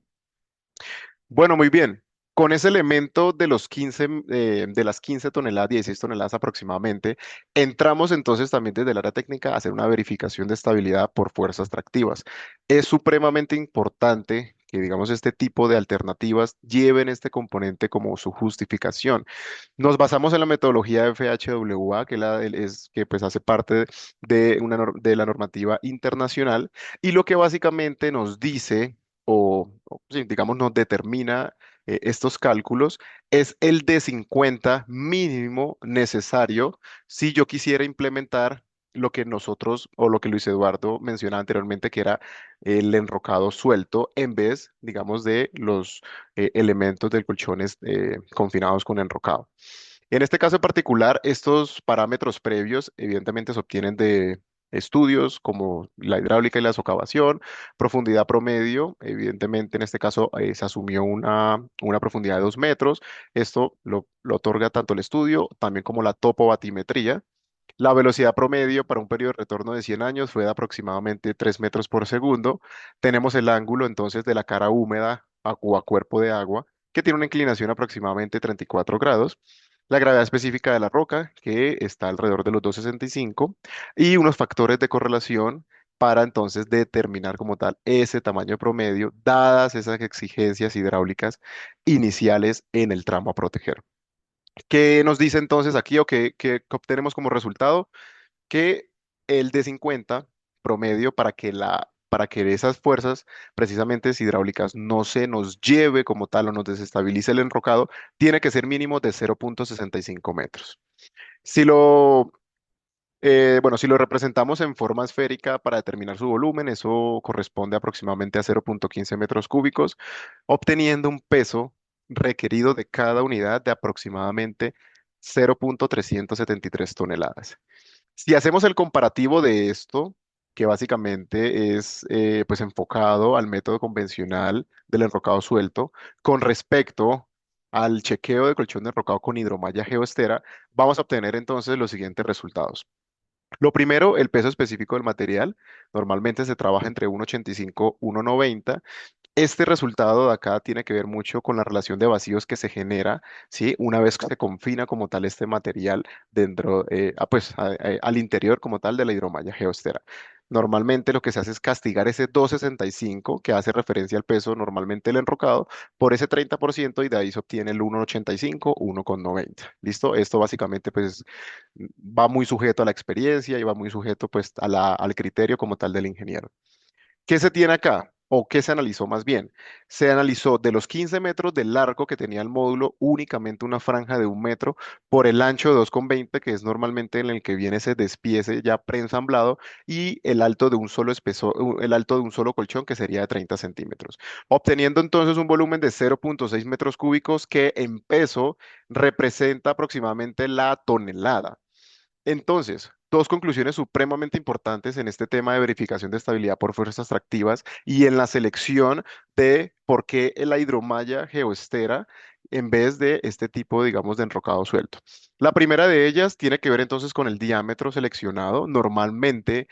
D: Bueno, muy bien. Con ese elemento de los 15, de las 15 toneladas, 16 toneladas aproximadamente, entramos entonces también desde el área técnica a hacer una verificación de estabilidad por fuerzas tractivas. Es supremamente importante que, digamos, este tipo de alternativas lleven este componente como su justificación. Nos basamos en la metodología de FHWA, que pues hace parte de la normativa internacional, y lo que básicamente nos dice sí, digamos, nos determina estos cálculos es el de 50 mínimo necesario si yo quisiera implementar lo que nosotros o lo que Luis Eduardo mencionaba anteriormente, que era el enrocado suelto en vez, digamos, de los elementos del colchones confinados con enrocado. En este caso en particular, estos parámetros previos evidentemente se obtienen de estudios como la hidráulica y la socavación, profundidad promedio, evidentemente en este caso se asumió una profundidad de 2 metros, esto lo otorga tanto el estudio también como la topobatimetría. La velocidad promedio para un periodo de retorno de 100 años fue de aproximadamente 3 metros por segundo. Tenemos el ángulo entonces de la cara húmeda o a cuerpo de agua, que tiene una inclinación aproximadamente 34 grados. La gravedad específica de la roca, que está alrededor de los 2,65, y unos factores de correlación para entonces determinar como tal ese tamaño promedio, dadas esas exigencias hidráulicas iniciales en el tramo a proteger. ¿Qué nos dice entonces aquí o qué obtenemos como resultado? Que el de 50 promedio para que esas fuerzas precisamente hidráulicas no se nos lleve como tal o nos desestabilice el enrocado, tiene que ser mínimo de 0,65 metros. Si lo, bueno, si lo representamos en forma esférica para determinar su volumen, eso corresponde aproximadamente a 0,15 metros cúbicos, obteniendo un peso requerido de cada unidad de aproximadamente 0,373 toneladas. Si hacemos el comparativo de esto, que básicamente es pues enfocado al método convencional del enrocado suelto, con respecto al chequeo de colchón de enrocado con hidromalla geoestera, vamos a obtener entonces los siguientes resultados. Lo primero, el peso específico del material. Normalmente se trabaja entre 1,85 y 1,90. Este resultado de acá tiene que ver mucho con la relación de vacíos que se genera, ¿sí? Una vez que se confina como tal este material dentro, pues, al interior como tal de la hidromalla geostera. Normalmente lo que se hace es castigar ese 2,65 que hace referencia al peso normalmente del enrocado por ese 30% y de ahí se obtiene el 1,85, 1,90. ¿Listo? Esto básicamente pues va muy sujeto a la experiencia y va muy sujeto pues al criterio como tal del ingeniero. ¿Qué se tiene acá? ¿O qué se analizó más bien? Se analizó de los 15 metros de largo que tenía el módulo, únicamente una franja de 1 metro por el ancho de 2,20, que es normalmente en el que viene ese despiece ya preensamblado, y el alto de un solo el alto de un solo colchón, que sería de 30 centímetros. Obteniendo entonces un volumen de 0,6 metros cúbicos, que en peso representa aproximadamente la tonelada. Entonces, dos conclusiones supremamente importantes en este tema de verificación de estabilidad por fuerzas atractivas y en la selección de por qué la hidromalla geoestera en vez de este tipo, digamos, de enrocado suelto. La primera de ellas tiene que ver entonces con el diámetro seleccionado. Normalmente,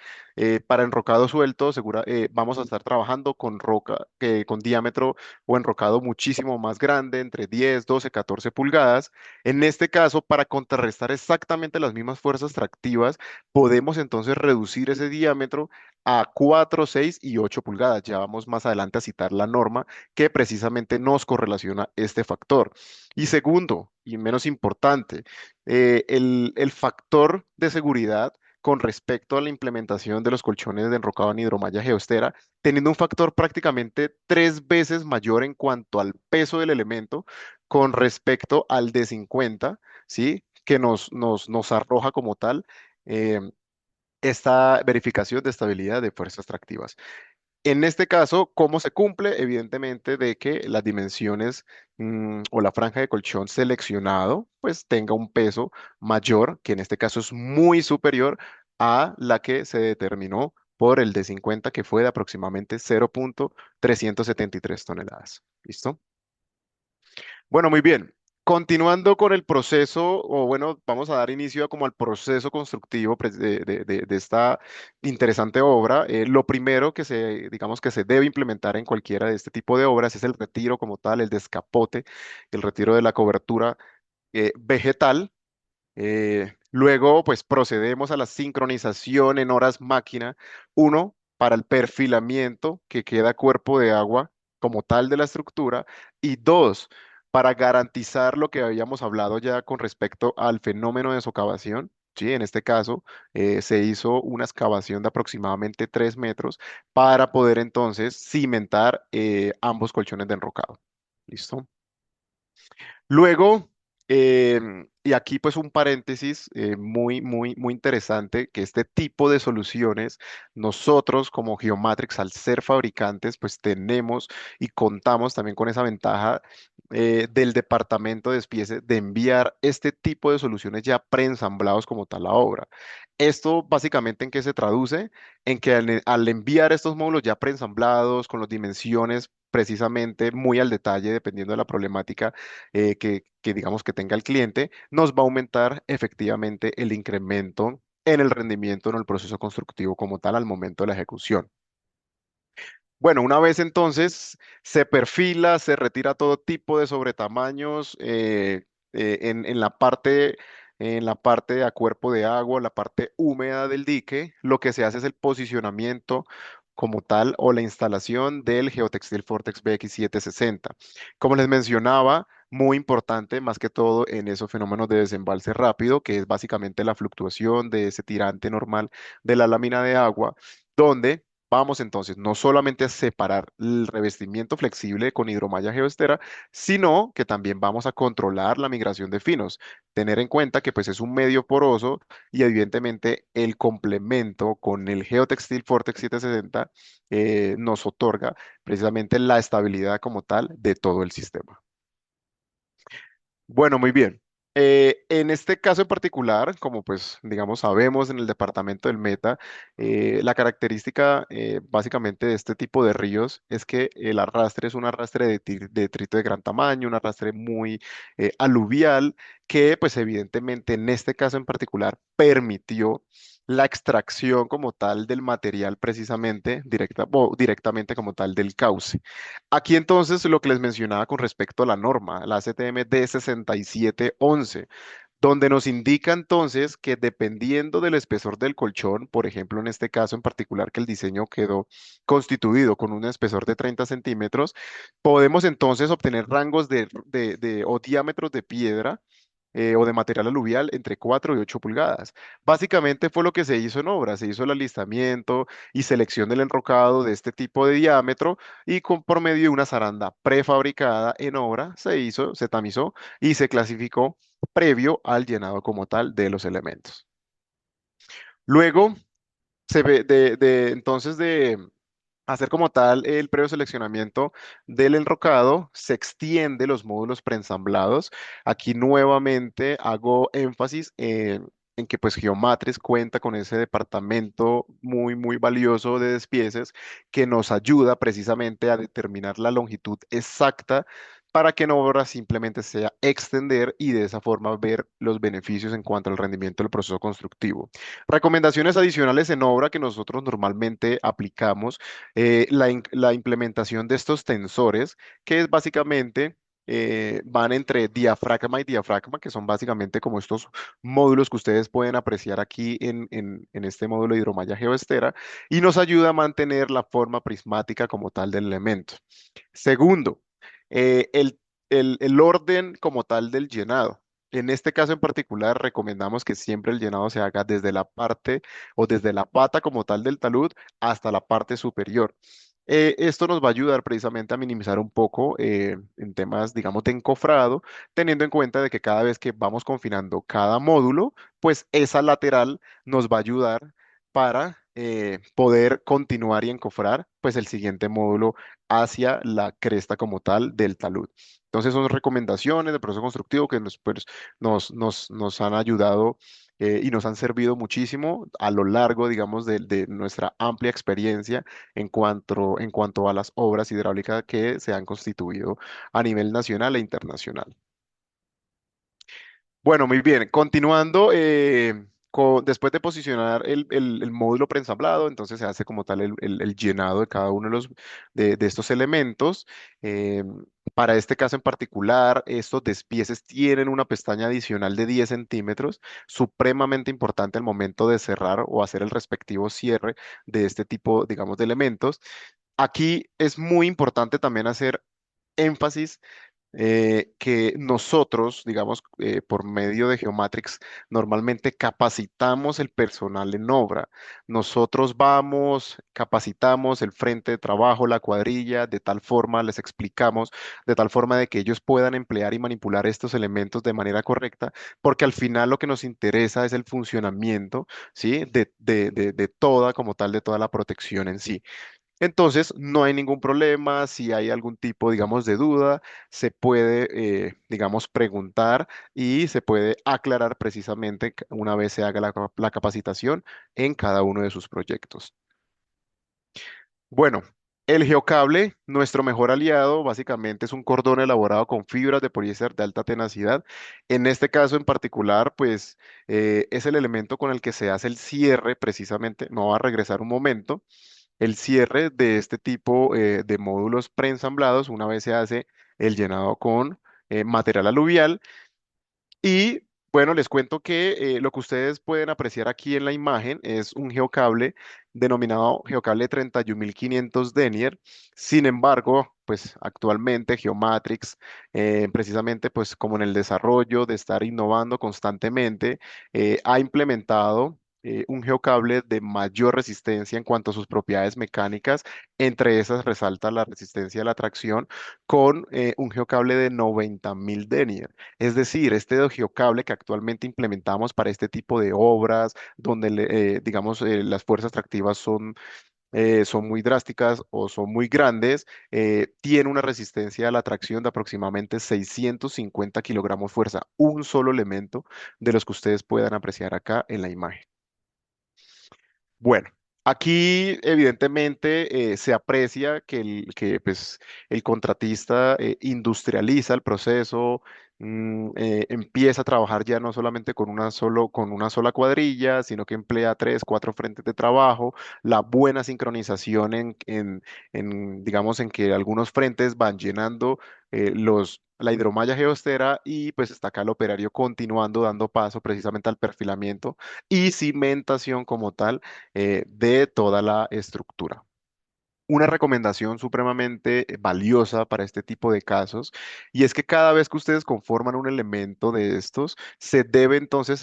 D: para enrocado suelto, vamos a estar trabajando con roca, con diámetro o enrocado muchísimo más grande, entre 10, 12, 14 pulgadas. En este caso, para contrarrestar exactamente las mismas fuerzas tractivas, podemos entonces reducir ese diámetro a 4, 6 y 8 pulgadas. Ya vamos más adelante a citar la norma que precisamente nos correlaciona este factor. Y segundo, y menos importante, el factor de seguridad con respecto a la implementación de los colchones de enrocado en hidromalla geostera, teniendo un factor prácticamente 3 veces mayor en cuanto al peso del elemento con respecto al de 50, ¿sí? Que nos arroja como tal eh, esta verificación de estabilidad de fuerzas tractivas. En este caso, ¿cómo se cumple? Evidentemente de que las dimensiones o la franja de colchón seleccionado pues tenga un peso mayor, que en este caso es muy superior a la que se determinó por el de 50, que fue de aproximadamente 0,373 toneladas. ¿Listo? Bueno, muy bien. Continuando con el proceso, o bueno, vamos a dar inicio a como al proceso constructivo de esta interesante obra. Lo primero que digamos que se debe implementar en cualquiera de este tipo de obras es el retiro como tal, el descapote, el retiro de la cobertura vegetal. Luego, pues procedemos a la sincronización en horas máquina. Uno, para el perfilamiento que queda cuerpo de agua como tal de la estructura. Y dos, para garantizar lo que habíamos hablado ya con respecto al fenómeno de socavación. Sí, en este caso se hizo una excavación de aproximadamente 3 metros para poder entonces cimentar ambos colchones de enrocado. ¿Listo? Luego, y aquí pues un paréntesis muy interesante, que este tipo de soluciones, nosotros como Geomatrix, al ser fabricantes, pues tenemos y contamos también con esa ventaja del departamento de despiece de enviar este tipo de soluciones ya preensamblados como tal a obra. Esto básicamente en qué se traduce, en que al enviar estos módulos ya preensamblados con las dimensiones precisamente muy al detalle, dependiendo de la problemática que digamos que tenga el cliente, nos va a aumentar efectivamente el incremento en el rendimiento en el proceso constructivo como tal al momento de la ejecución. Bueno, una vez entonces se perfila, se retira todo tipo de sobretamaños en la parte a cuerpo de agua, la parte húmeda del dique, lo que se hace es el posicionamiento como tal o la instalación del Geotextil Vortex BX760. Como les mencionaba, muy importante más que todo en esos fenómenos de desembalse rápido, que es básicamente la fluctuación de ese tirante normal de la lámina de agua, donde vamos entonces no solamente a separar el revestimiento flexible con hidromalla geoestera, sino que también vamos a controlar la migración de finos. Tener en cuenta que pues es un medio poroso y evidentemente el complemento con el Geotextil Vortex 760 nos otorga precisamente la estabilidad como tal de todo el sistema. Bueno, muy bien. En este caso en particular, como pues digamos sabemos en el departamento del Meta, la característica básicamente de este tipo de ríos es que el arrastre es un arrastre de detrito de gran tamaño, un arrastre muy aluvial, que pues evidentemente en este caso en particular permitió la extracción como tal del material precisamente directamente como tal del cauce. Aquí entonces lo que les mencionaba con respecto a la norma, la CTM D6711, donde nos indica entonces que dependiendo del espesor del colchón, por ejemplo, en este caso en particular que el diseño quedó constituido con un espesor de 30 centímetros, podemos entonces obtener rangos o diámetros de piedra o de material aluvial entre 4 y 8 pulgadas. Básicamente fue lo que se hizo en obra, se hizo el alistamiento y selección del enrocado de este tipo de diámetro y por medio de una zaranda prefabricada en obra se tamizó y se clasificó previo al llenado como tal de los elementos. Luego, se ve entonces de hacer como tal el previo seleccionamiento del enrocado, se extiende los módulos preensamblados. Aquí nuevamente hago énfasis en que pues Geomatrix cuenta con ese departamento muy valioso de despieces que nos ayuda precisamente a determinar la longitud exacta para que en obra simplemente sea extender y de esa forma ver los beneficios en cuanto al rendimiento del proceso constructivo. Recomendaciones adicionales en obra que nosotros normalmente aplicamos la implementación de estos tensores, que es básicamente van entre diafragma y diafragma, que son básicamente como estos módulos que ustedes pueden apreciar aquí en este módulo de hidromalla geoestera, y nos ayuda a mantener la forma prismática como tal del elemento. Segundo, el orden como tal del llenado. En este caso en particular, recomendamos que siempre el llenado se haga desde la parte o desde la pata como tal del talud hasta la parte superior. Esto nos va a ayudar precisamente a minimizar un poco en temas, digamos, de encofrado, teniendo en cuenta de que cada vez que vamos confinando cada módulo, pues esa lateral nos va a ayudar para poder continuar y encofrar pues el siguiente módulo hacia la cresta como tal del talud. Entonces son recomendaciones de proceso constructivo que nos, pues, nos han ayudado y nos han servido muchísimo a lo largo, digamos, de nuestra amplia experiencia en cuanto a las obras hidráulicas que se han constituido a nivel nacional e internacional. Bueno, muy bien. Continuando, después de posicionar el módulo preensamblado, entonces se hace como tal el llenado de cada uno de estos elementos. Eh, para este caso en particular, estos despieces tienen una pestaña adicional de 10 centímetros, supremamente importante al momento de cerrar o hacer el respectivo cierre de este tipo, digamos, de elementos. Aquí es muy importante también hacer énfasis que nosotros, digamos, por medio de Geomatrix, normalmente capacitamos el personal en obra. Nosotros vamos, capacitamos el frente de trabajo, la cuadrilla, de tal forma, les explicamos, de tal forma de que ellos puedan emplear y manipular estos elementos de manera correcta, porque al final lo que nos interesa es el funcionamiento, ¿sí? De toda, como tal, de toda la protección en sí. Entonces, no hay ningún problema. Si hay algún tipo, digamos, de duda, se puede, digamos, preguntar y se puede aclarar precisamente una vez se haga la capacitación en cada uno de sus proyectos. Bueno, el geocable, nuestro mejor aliado, básicamente es un cordón elaborado con fibras de poliéster de alta tenacidad. En este caso en particular, pues es el elemento con el que se hace el cierre, precisamente. Me voy a regresar un momento. El cierre de este tipo de módulos preensamblados, una vez se hace el llenado con material aluvial. Y bueno, les cuento que lo que ustedes pueden apreciar aquí en la imagen es un geocable denominado geocable 31500 Denier. Sin embargo, pues actualmente Geomatrix, precisamente pues como en el desarrollo de estar innovando constantemente, ha implementado un geocable de mayor resistencia en cuanto a sus propiedades mecánicas. Entre esas resalta la resistencia a la tracción con un geocable de 90.000 Denier. Es decir, este geocable que actualmente implementamos para este tipo de obras, donde, digamos, las fuerzas tractivas son muy drásticas o son muy grandes, tiene una resistencia a la tracción de aproximadamente 650 kilogramos fuerza, un solo elemento de los que ustedes puedan apreciar acá en la imagen. Bueno, aquí evidentemente se aprecia pues, el contratista industrializa el proceso, empieza a trabajar ya no solamente con una sola cuadrilla, sino que emplea tres, cuatro frentes de trabajo, la buena sincronización digamos, en que algunos frentes van llenando la hidromalla geostera y pues está acá el operario continuando dando paso precisamente al perfilamiento y cimentación como tal de toda la estructura. Una recomendación supremamente valiosa para este tipo de casos, y es que cada vez que ustedes conforman un elemento de estos, se debe entonces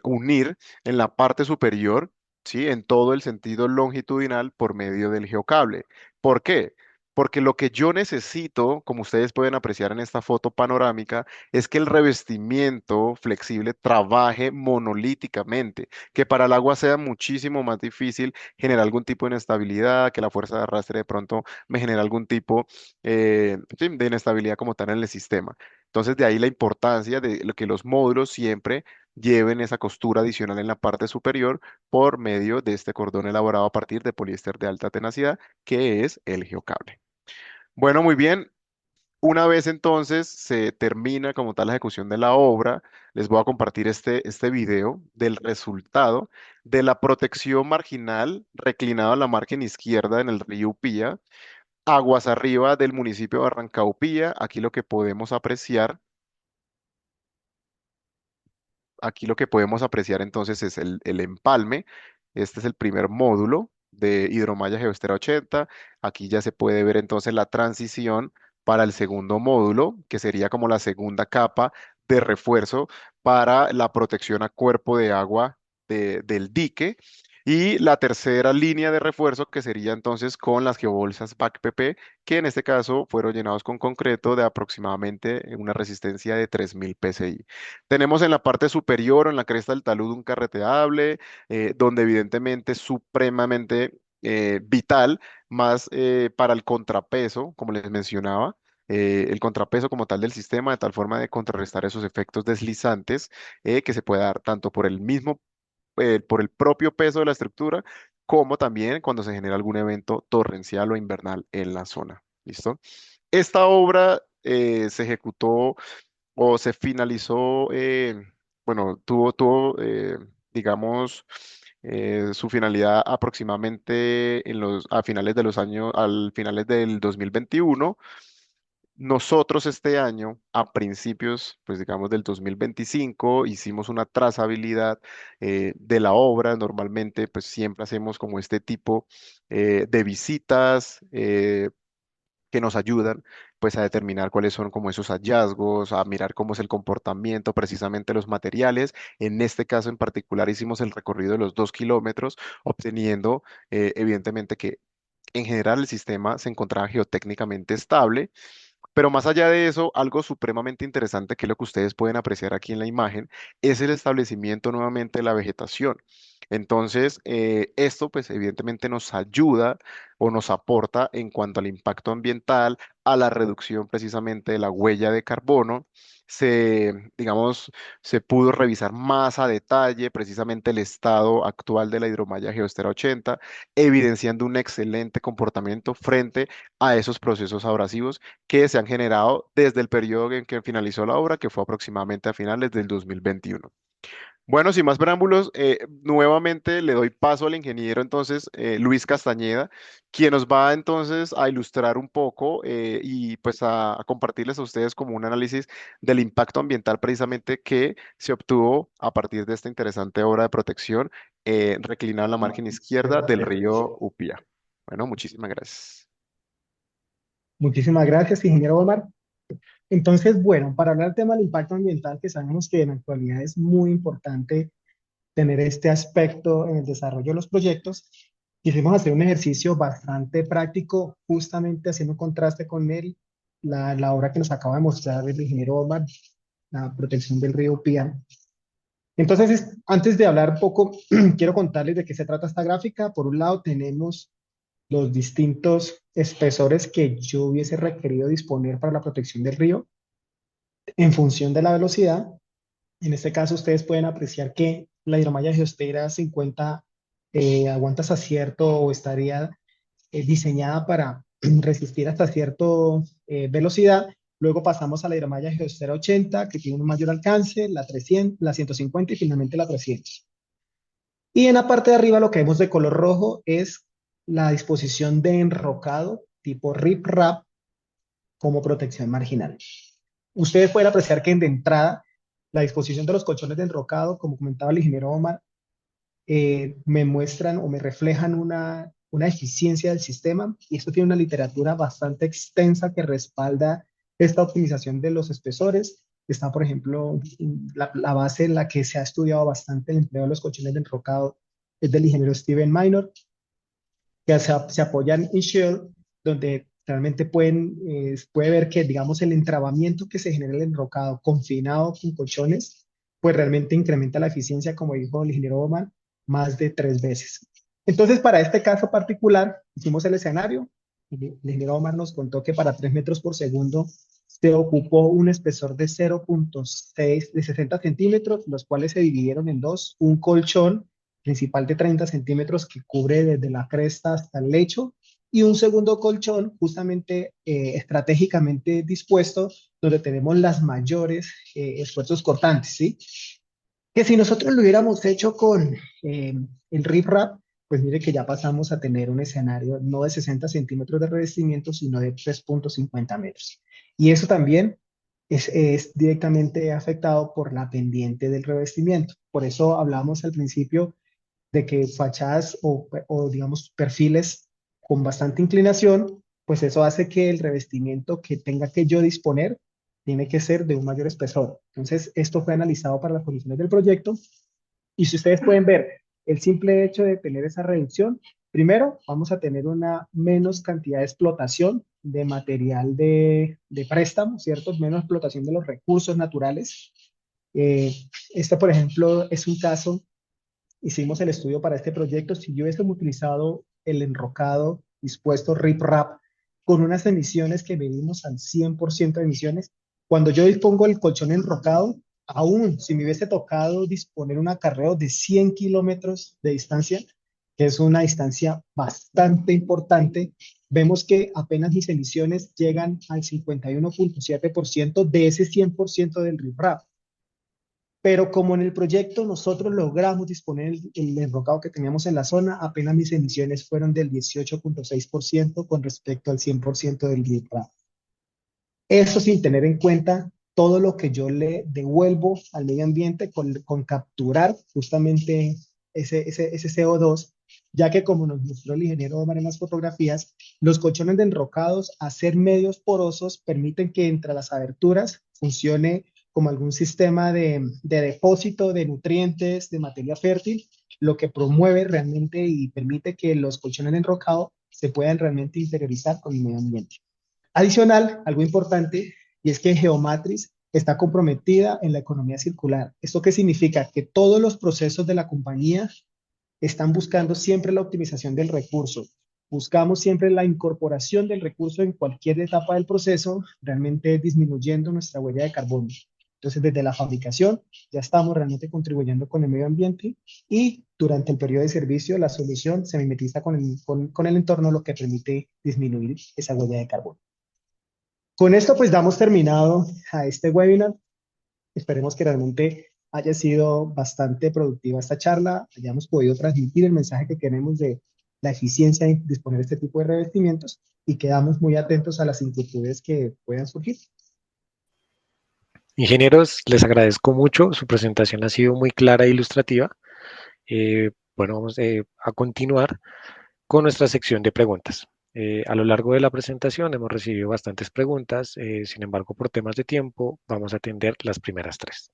D: unir en la parte superior, ¿sí? En todo el sentido longitudinal por medio del geocable. ¿Por qué? Porque lo que yo necesito, como ustedes pueden apreciar en esta foto panorámica, es que el revestimiento flexible trabaje monolíticamente, que para el agua sea muchísimo más difícil genera algún tipo de inestabilidad, que la fuerza de arrastre de pronto me genera algún tipo sí, de inestabilidad como tal en el sistema. Entonces, de ahí la importancia de que los módulos siempre lleven esa costura adicional en la parte superior por medio de este cordón elaborado a partir de poliéster de alta tenacidad, que es el geocable. Bueno, muy bien. Una vez entonces se termina como tal la ejecución de la obra, les voy a compartir este video del resultado de la protección marginal reclinada a la margen izquierda en el río Upía. aguas arriba del municipio de Barrancaupía. Aquí lo que podemos apreciar entonces es el empalme. Este es el primer módulo de hidromalla Geostera 80. Aquí ya se puede ver entonces la transición para el segundo módulo, que sería como la segunda capa de refuerzo para la protección a cuerpo de agua del dique. Y la tercera línea de refuerzo que sería entonces con las geobolsas BAC-PP, que en este caso fueron llenados con concreto de aproximadamente una resistencia de 3000 PSI. Tenemos en la parte superior, en la cresta del talud, un carreteable, donde evidentemente es supremamente vital, más para el contrapeso, como les mencionaba, el contrapeso como tal del sistema, de tal forma de contrarrestar esos efectos deslizantes que se puede dar tanto por el propio peso de la estructura, como también cuando se genera algún evento torrencial o invernal en la zona. ¿Listo? Esta obra se ejecutó o se finalizó, bueno, digamos, su finalidad aproximadamente a finales de los años, al finales del 2021. Nosotros este año, a principios, pues digamos del 2025, hicimos una trazabilidad de la obra. Normalmente, pues siempre hacemos como este tipo de visitas, que nos ayudan pues a determinar cuáles son como esos hallazgos, a mirar cómo es el comportamiento precisamente de los materiales. En este caso en particular hicimos el recorrido de los 2 kilómetros, obteniendo evidentemente que en general el sistema se encontraba geotécnicamente estable, pero más allá de eso, algo supremamente interesante que es lo que ustedes pueden apreciar aquí en la imagen es el establecimiento nuevamente de la vegetación. Entonces, esto pues evidentemente nos ayuda o nos aporta en cuanto al impacto ambiental, a la reducción precisamente de la huella de carbono. Digamos, se pudo revisar más a detalle precisamente el estado actual de la hidromalla Geostera 80, evidenciando un excelente comportamiento frente a esos procesos abrasivos que se han generado desde el periodo en que finalizó la obra, que fue aproximadamente a finales del 2021. Bueno, sin más preámbulos, nuevamente le doy paso al ingeniero entonces Luis Castañeda, quien nos va entonces a ilustrar un poco y pues a compartirles a ustedes como un análisis del impacto ambiental precisamente que se obtuvo a partir de esta interesante obra de protección reclinada en la margen izquierda del río Upía. Bueno, muchísimas gracias.
C: Muchísimas gracias, ingeniero Omar. Entonces, bueno, para hablar del tema del impacto ambiental, que sabemos que en la actualidad es muy importante tener este aspecto en el desarrollo de los proyectos, quisimos hacer un ejercicio bastante práctico, justamente haciendo un contraste con la obra que nos acaba de mostrar el ingeniero Omar, la protección del río Pía. Entonces, antes de hablar un poco, quiero contarles de qué se trata esta gráfica. Por un lado, tenemos los distintos espesores que yo hubiese requerido disponer para la protección del río en función de la velocidad. En este caso, ustedes pueden apreciar que la hidromalla geostera 50 aguanta hasta cierto o estaría diseñada para resistir hasta cierta velocidad. Luego pasamos a la hidromalla geostera 80, que tiene un mayor alcance, la 300, la 150 y finalmente la 300. Y en la parte de arriba lo que vemos de color rojo es la disposición de enrocado tipo RIP-RAP como protección marginal. Ustedes pueden apreciar que de entrada la disposición de los colchones de enrocado, como comentaba el ingeniero Omar, me muestran o me reflejan una eficiencia del sistema, y esto tiene una literatura bastante extensa que respalda esta optimización de los espesores. Está, por ejemplo, la base en la que se ha estudiado bastante el empleo de los colchones de enrocado es del ingeniero Steven Minor, que se apoyan en Shell, donde realmente puede ver que, digamos, el entrabamiento que se genera en el enrocado confinado con colchones, pues realmente incrementa la eficiencia, como dijo el ingeniero Omar, más de 3 veces. Entonces, para este caso particular, hicimos el escenario. El ingeniero Omar nos contó que para 3 metros por segundo se ocupó un espesor de 0,6 de 60 centímetros, los cuales se dividieron en dos: un colchón principal de 30 centímetros que cubre desde la cresta hasta el lecho, y un segundo colchón justamente estratégicamente dispuesto donde tenemos las mayores esfuerzos cortantes, ¿sí? Que si nosotros lo hubiéramos hecho con el RIP-RAP, pues mire que ya pasamos a tener un escenario no de 60 centímetros de revestimiento, sino de 3,50 metros. Y eso también es directamente afectado por la pendiente del revestimiento. Por eso hablamos al principio de que fachadas o digamos perfiles con bastante inclinación, pues eso hace que el revestimiento que tenga que yo disponer tiene que ser de un mayor espesor. Entonces, esto fue analizado para las condiciones del proyecto y si ustedes pueden ver el simple hecho de tener esa reducción, primero vamos a tener una menos cantidad de explotación de material de préstamo, ¿cierto? Menos explotación de los recursos naturales. Eh, este, por ejemplo, es un caso, hicimos el estudio para este proyecto, si yo hubiésemos utilizado el enrocado dispuesto RIP-RAP con unas emisiones que medimos al 100% de emisiones, cuando yo dispongo el colchón enrocado, aún si me hubiese tocado disponer un acarreo de 100 kilómetros de distancia, que es una distancia bastante importante, vemos que apenas mis emisiones llegan al 51,7% de ese 100% del RIP-RAP. Pero como en el proyecto nosotros logramos disponer el enrocado que teníamos en la zona, apenas mis emisiones fueron del 18,6% con respecto al 100% del GitLab. Eso sin tener en cuenta todo lo que yo le devuelvo al medio ambiente con capturar justamente ese CO2, ya que como nos mostró el ingeniero Omar en las fotografías, los colchones de enrocados, a ser medios porosos, permiten que entre las aberturas funcione como algún sistema de depósito de nutrientes, de materia fértil, lo que promueve realmente y permite que los colchones de enrocado se puedan realmente interiorizar con el medio ambiente. Adicional, algo importante, y es que Geomatrix está comprometida en la economía circular. ¿Esto qué significa? Que todos los procesos de la compañía están buscando siempre la optimización del recurso. Buscamos siempre la incorporación del recurso en cualquier etapa del proceso, realmente disminuyendo nuestra huella de carbono. Entonces, desde la fabricación ya estamos realmente contribuyendo con el medio ambiente y durante el periodo de servicio la solución se mimetiza con el entorno, lo que permite disminuir esa huella de carbono. Con esto pues damos terminado a este webinar. Esperemos que realmente haya sido bastante productiva esta charla, hayamos podido transmitir el mensaje que queremos de la eficiencia en disponer este tipo de revestimientos y quedamos muy atentos a las inquietudes que puedan surgir.
A: Ingenieros, les agradezco mucho. Su presentación ha sido muy clara e ilustrativa. Bueno, vamos a continuar con nuestra sección de preguntas. A lo largo de la presentación hemos recibido bastantes preguntas, sin embargo, por temas de tiempo, vamos a atender las primeras tres.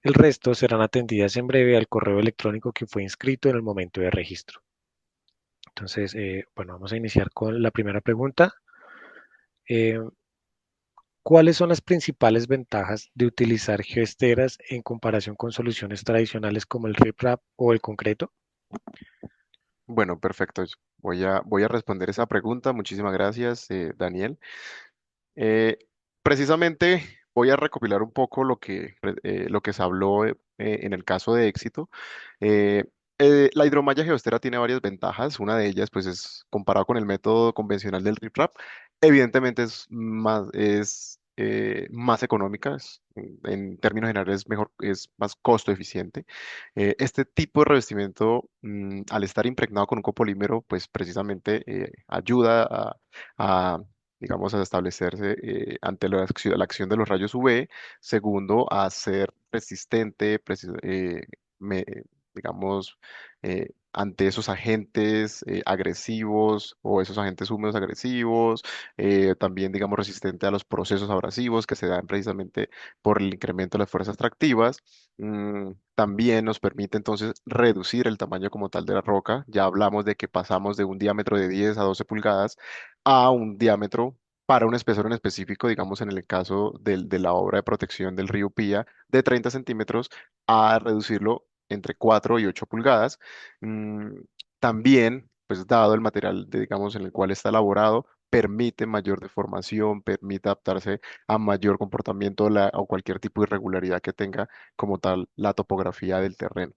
A: El resto serán atendidas en breve al correo electrónico que fue inscrito en el momento de registro. Entonces, bueno, vamos a iniciar con la primera pregunta. Eh, ¿Cuáles son las principales ventajas de utilizar geoesteras en comparación con soluciones tradicionales como el riprap o el concreto?
D: Bueno, perfecto. Voy a responder esa pregunta. Muchísimas gracias, Daniel. Eh, Precisamente voy a recopilar un poco lo que se habló en el caso de éxito. Eh, la hidromalla geostera tiene varias ventajas. Una de ellas, pues, es comparado con el método convencional del riprap, evidentemente más económica, en términos generales mejor, es más costo eficiente. Este tipo de revestimiento, al estar impregnado con un copolímero, pues precisamente ayuda a digamos, a establecerse ante la acción de los rayos UV. Segundo, a ser resistente, me- digamos, ante esos agentes agresivos o esos agentes húmedos agresivos. También, digamos, resistente a los procesos abrasivos que se dan precisamente por el incremento de las fuerzas tractivas. También nos permite entonces reducir el tamaño como tal de la roca. Ya hablamos de que pasamos de un diámetro de 10 a 12 pulgadas a un diámetro para un espesor en específico, digamos en el caso de la obra de protección del río Pía, de 30 centímetros a reducirlo entre 4 y 8 pulgadas. Mm, También, pues dado el material, digamos, en el cual está elaborado, permite mayor deformación, permite adaptarse a mayor comportamiento o cualquier tipo de irregularidad que tenga como tal la topografía del terreno.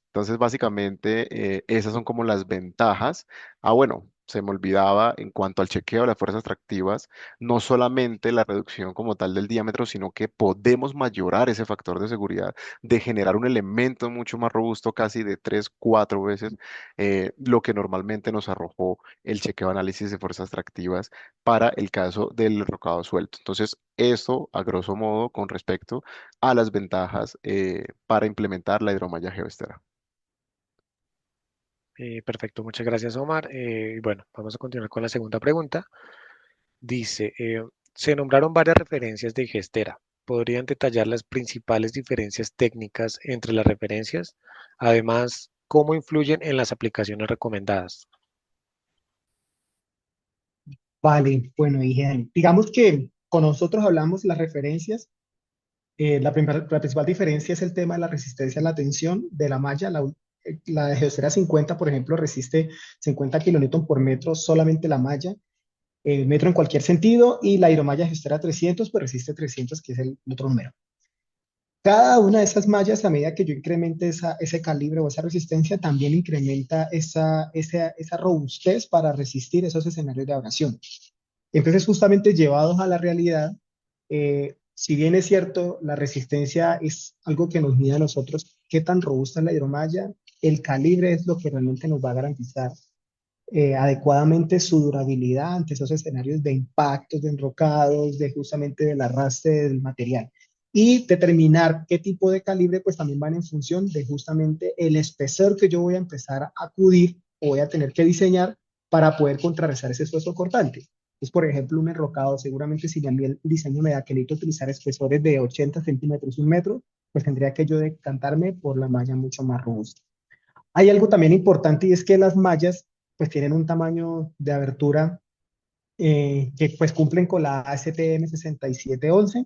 D: Entonces, básicamente, esas son como las ventajas. Ah, bueno, se me olvidaba en cuanto al chequeo de las fuerzas tractivas, no solamente la reducción como tal del diámetro, sino que podemos mayorar ese factor de seguridad de generar un elemento mucho más robusto, casi de 3, 4 veces lo que normalmente nos arrojó el chequeo de análisis de fuerzas tractivas para el caso del rocado suelto. Entonces, esto a grosso modo con respecto a las ventajas para implementar la hidromalla geoestera.
A: Perfecto, muchas gracias, Omar. Y bueno, vamos a continuar con la segunda pregunta. Dice, se nombraron varias referencias de Gestera. ¿Podrían detallar las principales diferencias técnicas entre las referencias? Además, ¿cómo influyen en las aplicaciones recomendadas?
C: Vale, bueno, Igen, digamos que con nosotros hablamos las referencias. La principal diferencia es el tema de la resistencia a la tensión de la malla. La de Geosfera 50, por ejemplo, resiste 50 kilonewton por metro solamente la malla, metro en cualquier sentido, y la hidromalla Geosfera 300, pues resiste 300, que es el otro número. Cada una de esas mallas, a medida que yo incremente ese calibre o esa resistencia, también incrementa esa robustez para resistir esos escenarios de abrasión. Entonces, justamente llevados a la realidad, si bien es cierto, la resistencia es algo que nos mide a nosotros, qué tan robusta es la hidromalla, el calibre es lo que realmente nos va a garantizar adecuadamente su durabilidad ante esos escenarios de impactos, de enrocados, de justamente del arrastre del material. Y determinar qué tipo de calibre, pues también van en función de justamente el espesor que yo voy a empezar a acudir o voy a tener que diseñar para poder contrarrestar ese esfuerzo cortante. Es, por ejemplo, un enrocado, seguramente si a mí el diseño me da que necesito utilizar espesores de 80 centímetros, 1 metro, pues tendría que yo decantarme por la malla mucho más robusta. Hay algo también importante y es que las mallas pues tienen un tamaño de abertura que pues cumplen con la ASTM 6711.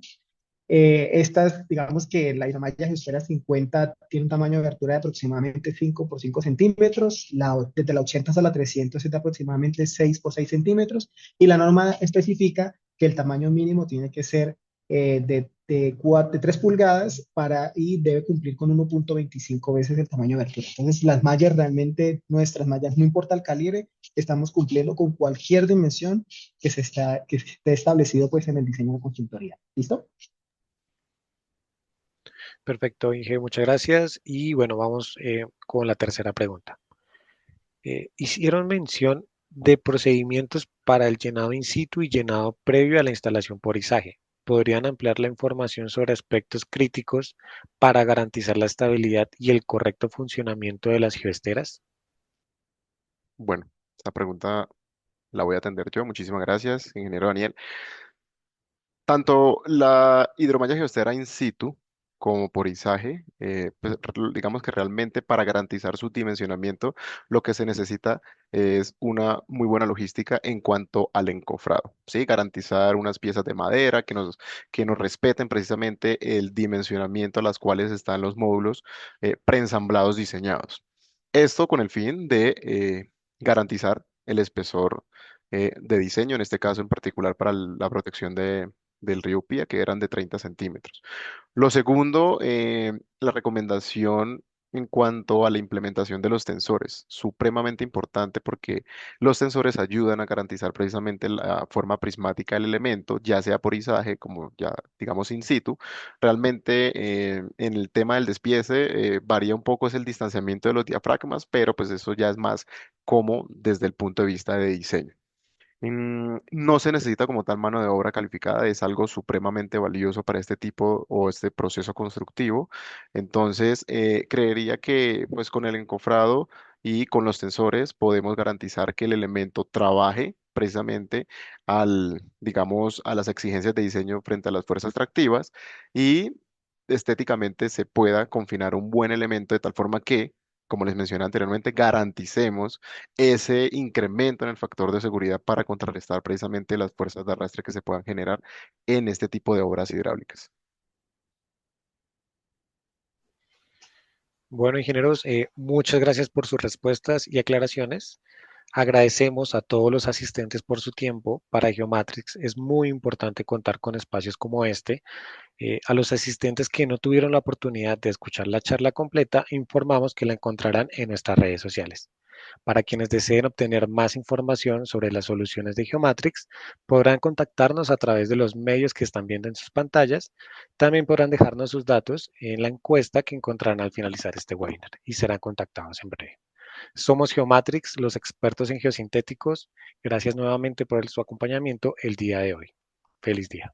C: Estas, digamos que la hidromalla Geosfera 50 tiene un tamaño de abertura de aproximadamente 5 por 5 centímetros, desde la 80 hasta la 300 es de aproximadamente 6 por 6 centímetros, y la norma especifica que el tamaño mínimo tiene que ser de 3 pulgadas y debe cumplir con 1.25 veces el tamaño de abertura. Entonces, las mallas realmente, nuestras mallas, no importa el calibre, estamos cumpliendo con cualquier dimensión que esté establecido pues en el diseño de consultoría. ¿Listo?
A: Perfecto, Inge, muchas gracias. Y bueno, vamos con la tercera pregunta. Hicieron mención de procedimientos para el llenado in situ y llenado previo a la instalación por izaje. ¿Podrían ampliar la información sobre aspectos críticos para garantizar la estabilidad y el correcto funcionamiento de las geoesteras?
D: Bueno, esta pregunta la voy a atender yo. Muchísimas gracias, ingeniero Daniel. Tanto la hidromalla geostera in situ como por izaje, pues, digamos que realmente para garantizar su dimensionamiento, lo que se necesita es una muy buena logística en cuanto al encofrado, ¿sí? Garantizar unas piezas de madera que nos respeten precisamente el dimensionamiento a las cuales están los módulos preensamblados diseñados. Esto con el fin de garantizar el espesor de diseño, en este caso en particular para la protección del río Pía, que eran de 30 centímetros. Lo segundo, la recomendación en cuanto a la implementación de los tensores, supremamente importante porque los tensores ayudan a garantizar precisamente la forma prismática del elemento, ya sea por izaje, como ya digamos in situ. Realmente en el tema del despiece varía un poco es el distanciamiento de los diafragmas, pero pues eso ya es más como desde el punto de vista de diseño. No se necesita como tal mano de obra calificada, es algo supremamente valioso para este tipo o este proceso constructivo. Entonces, creería que pues con el encofrado y con los tensores podemos garantizar que el elemento trabaje precisamente digamos, a las exigencias de diseño frente a las fuerzas tractivas y estéticamente se pueda confinar un buen elemento de tal forma que, como les mencioné anteriormente, garanticemos ese incremento en el factor de seguridad para contrarrestar precisamente las fuerzas de arrastre que se puedan generar en este tipo de obras hidráulicas.
A: Bueno, ingenieros, muchas gracias por sus respuestas y aclaraciones. Agradecemos a todos los asistentes por su tiempo. Para Geomatrix es muy importante contar con espacios como este. A los asistentes que no tuvieron la oportunidad de escuchar la charla completa, informamos que la encontrarán en nuestras redes sociales. Para quienes deseen obtener más información sobre las soluciones de Geomatrix, podrán contactarnos a través de los medios que están viendo en sus pantallas. También podrán dejarnos sus datos en la encuesta que encontrarán al finalizar este webinar y serán contactados en breve. Somos Geomatrix, los expertos en geosintéticos. Gracias nuevamente por su acompañamiento el día de hoy. Feliz día.